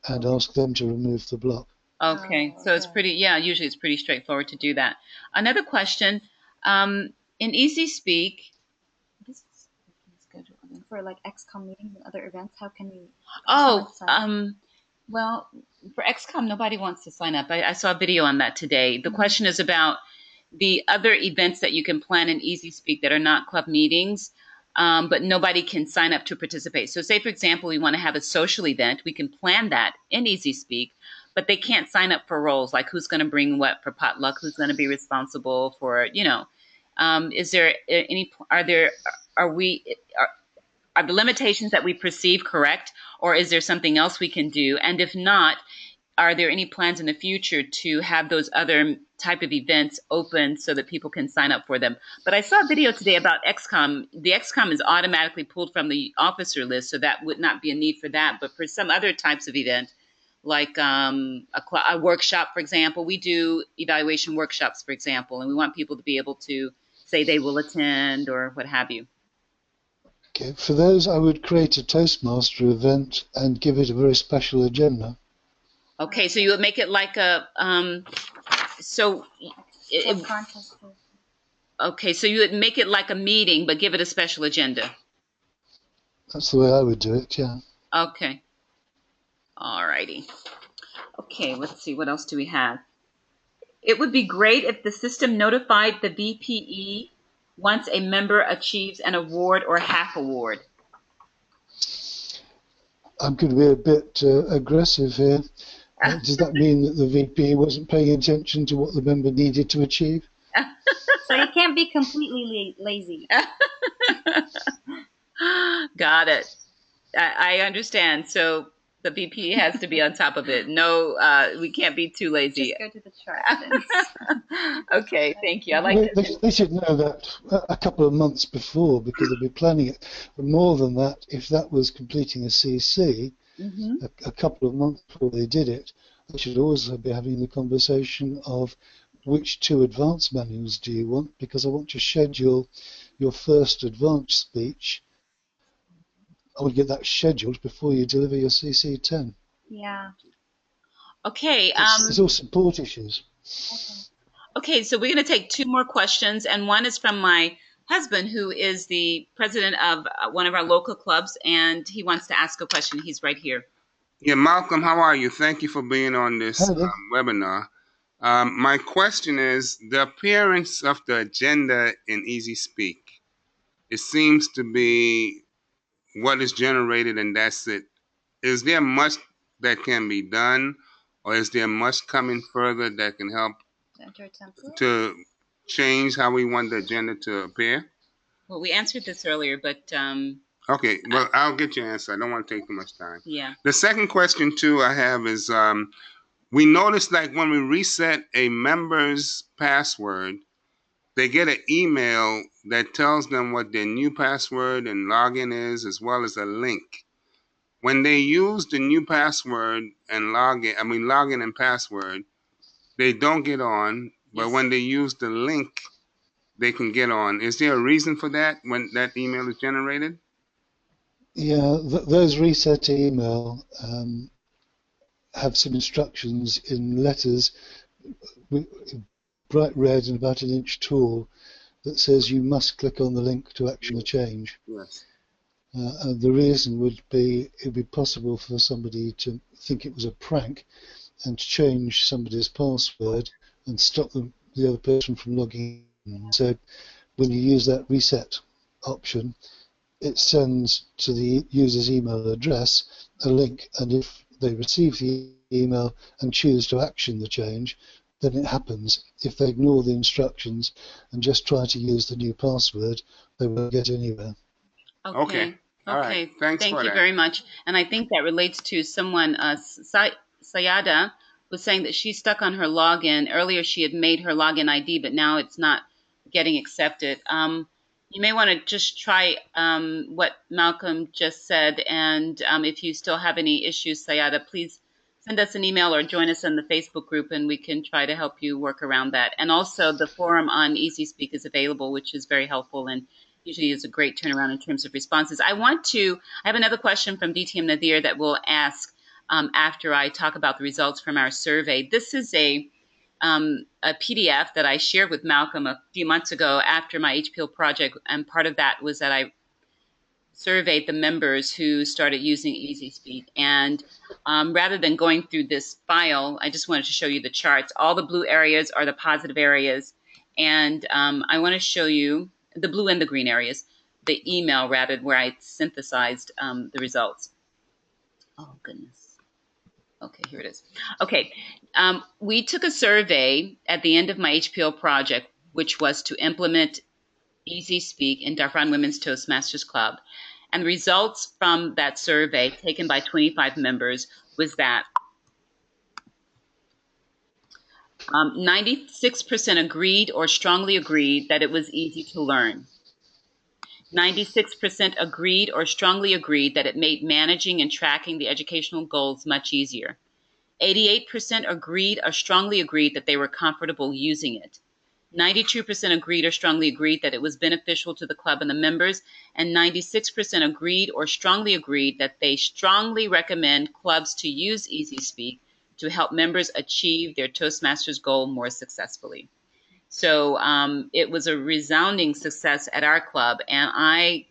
and ask them to remove the block. Okay, so it's usually it's pretty straightforward to do that. Another question, in Easy Speak, this is scheduled for like XCOM meetings and other events. How can we? Well, for XCOM, nobody wants to sign up. I saw a video on that today. The question is about the other events that you can plan in Easy Speak that are not club meetings, but nobody can sign up to participate. So, say for example, we want to have a social event, we can plan that in Easy Speak, but they can't sign up for roles like who's going to bring what for potluck, who's going to be responsible for, is there any? Are the limitations that we perceive correct, or is there something else we can do? And if not, are there any plans in the future to have those other type of events open so that people can sign up for them? But I saw a video today about XCOM. The XCOM is automatically pulled from the officer list, so that would not be a need for that. But for some other types of event, like a workshop, for example, we do evaluation workshops, for example, and we want people to be able to say they will attend or what have you. Okay, for those, I would create a Toastmaster event and give it a very special agenda. Okay, so you would make it like a okay, so you would make it like a meeting, but give it a special agenda. That's the way I would do it, yeah. Okay. All righty. Okay, let's see. What else do we have? It would be great if the system notified the VPE once a member achieves an award or half award. I'm going to be a bit aggressive here. Does that mean that the VP wasn't paying attention to what the member needed to achieve? So you can't be completely lazy. Got it. I understand. So the VP has to be on top of it. No, we can't be too lazy. Just go to the chart. Okay, thank you. I like that. They should know that a couple of months before, because they'll be planning it. But more than that, if that was completing a CC, a couple of months before they did it, they should also be having the conversation of which 2 advanced manuals do you want, because I want to schedule your first advanced speech. I will get that scheduled before you deliver your CC10. Yeah. Okay. It's all support issues. Okay, so we're going to take 2 more questions, and one is from my husband, who is the president of one of our local clubs, and he wants to ask a question. He's right here. Yeah, Malcolm, how are you? Thank you for being on this webinar. My question is the appearance of the agenda in Easy Speak. It seems to be what is generated and that's it. Is there much that can be done, or is there much coming further that can help to change how we want the agenda to appear? Well, we answered this earlier, but okay, well, I'll get your answer. I don't want to take too much time. Yeah. The second question too I have is we noticed like when we reset a member's password, they get an email that tells them what their new password and login is, as well as a link. When they use the new password and login and password, they don't get on, but when they use the link, they can get on. Is there a reason for that when that email is generated? Yeah, those reset email have some instructions in letters, bright red and about 1 inch tall, that says you must click on the link to action the change. Yes. And the reason would be it would be possible for somebody to think it was a prank and to change somebody's password and stop the other person from logging in. So when you use that reset option, it sends to the user's email address a link, and if they receive the email and choose to action the change, then it happens. If they ignore the instructions and just try to use the new password, they won't get anywhere. Okay. All right. Thanks Thank for you that. very much. And I think that relates to someone, Sayada was saying that she's stuck on her login. Earlier she had made her login ID, but now it's not getting accepted. You may want to just try what Malcolm just said, and if you still have any issues, Sayada, please send us an email or join us in the Facebook group, and we can try to help you work around that. And also the forum on Easy Speak is available, which is very helpful and usually is a great turnaround in terms of responses. I have another question from DTM Nadir that we'll ask after I talk about the results from our survey. This is a PDF that I shared with Malcolm a few months ago after my HPL project, and part of that was that I surveyed the members who started using EasySpeak. And rather than going through this file, I just wanted to show you the charts. All the blue areas are the positive areas. And I want to show you the blue and the green areas, the email rather, where I synthesized the results. Oh, goodness. Okay, here it is. Okay, we took a survey at the end of my HPO project, which was to implement EasySpeak in Darfran Women's Toastmasters Club. And the results from that survey, taken by 25 members, was that 96% agreed or strongly agreed that it was easy to learn. 96% agreed or strongly agreed that it made managing and tracking the educational goals much easier. 88% agreed or strongly agreed that they were comfortable using it. 92% agreed or strongly agreed that it was beneficial to the club and the members, and 96% agreed or strongly agreed that they strongly recommend clubs to use EasySpeak to help members achieve their Toastmasters goal more successfully. So it was a resounding success at our club, and I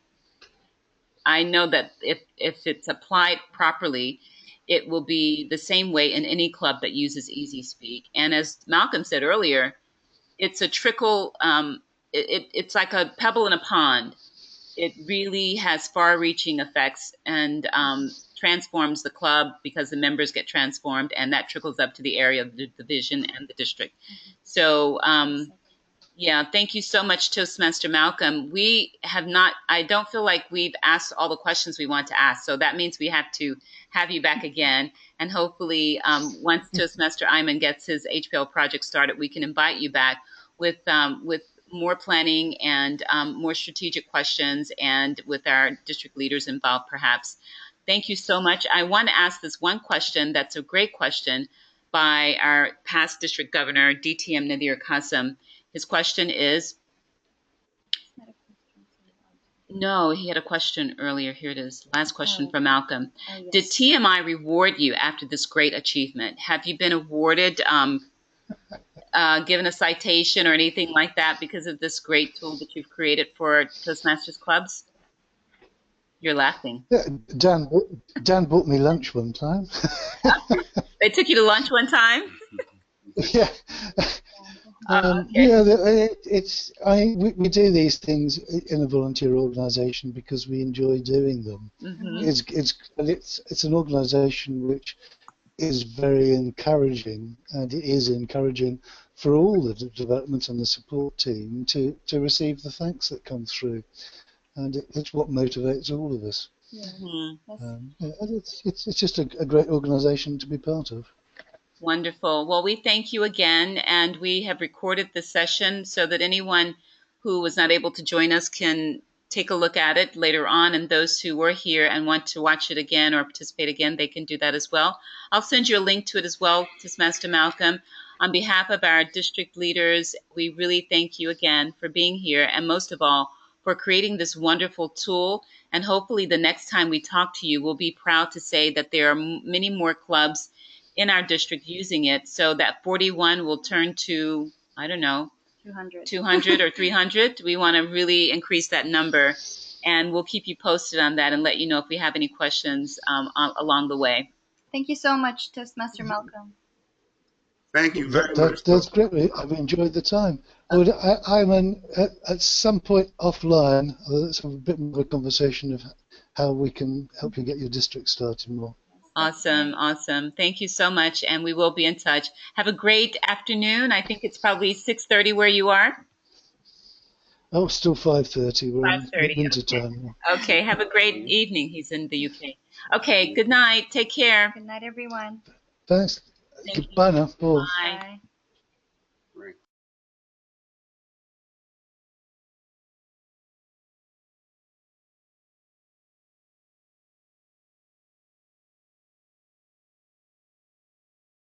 know that if it's applied properly, it will be the same way in any club that uses EasySpeak. And as Malcolm said earlier, it's a trickle, it's like a pebble in a pond. It really has far-reaching effects and transforms the club because the members get transformed, and that trickles up to the area of the division and the district. So yeah, thank you so much, Toastmaster Malcolm. We have not, I don't feel like we've asked all the questions we want to ask, so that means we have to have you back again. And hopefully, once Toastmaster Ayman gets his HPL project started, we can invite you back with more planning and more strategic questions, and with our district leaders involved, perhaps. Thank you so much. I want to ask this one question that's a great question by our past district governor, DTM Nadir Qasim. His question is, no, he had a question earlier. Here it is. Last question from Malcolm. Yes. Did TMI reward you after this great achievement? Have you been awarded, given a citation or anything like that because of this great tool that you've created for Toastmasters clubs? You're laughing. Yeah, Dan bought me lunch one time. They took you to lunch one time? Yeah. Okay. Yeah, we do these things in a volunteer organisation because we enjoy doing them. Mm-hmm. It's an organisation which is very encouraging, and it is encouraging for all the development and the support team to receive the thanks that come through, and it's what motivates all of us. Mm-hmm. It's just a great organisation to be part of. Wonderful. Well, we thank you again, and we have recorded the session so that anyone who was not able to join us can take a look at it later on, and those who were here and want to watch it again or participate again, they can do that as well. I'll send you a link to it as well, Toastmaster Malcolm. On behalf of our district leaders, we really thank you again for being here, and most of all, for creating this wonderful tool. And hopefully the next time we talk to you, we'll be proud to say that there are many more clubs in our district using it, so that 41 will turn to, I don't know, 200 or 300. We want to really increase that number, and we'll keep you posted on that and let you know if we have any questions along the way. Thank you so much, Toastmaster Malcolm. Thank you very much. That's great. I've enjoyed the time. I'm at some point offline, let's have a bit more of a conversation of how we can help you get your district started more. Awesome, awesome. Thank you so much, and we will be in touch. Have a great afternoon. I think it's probably 6:30 where you are. Oh, still 5:30. We're 5:30. in winter time. Okay, have a great evening. He's in the UK. Okay, good night. Take care. Good night, everyone. Thanks. Thank you. Goodbye now. Paul. Bye. Bye.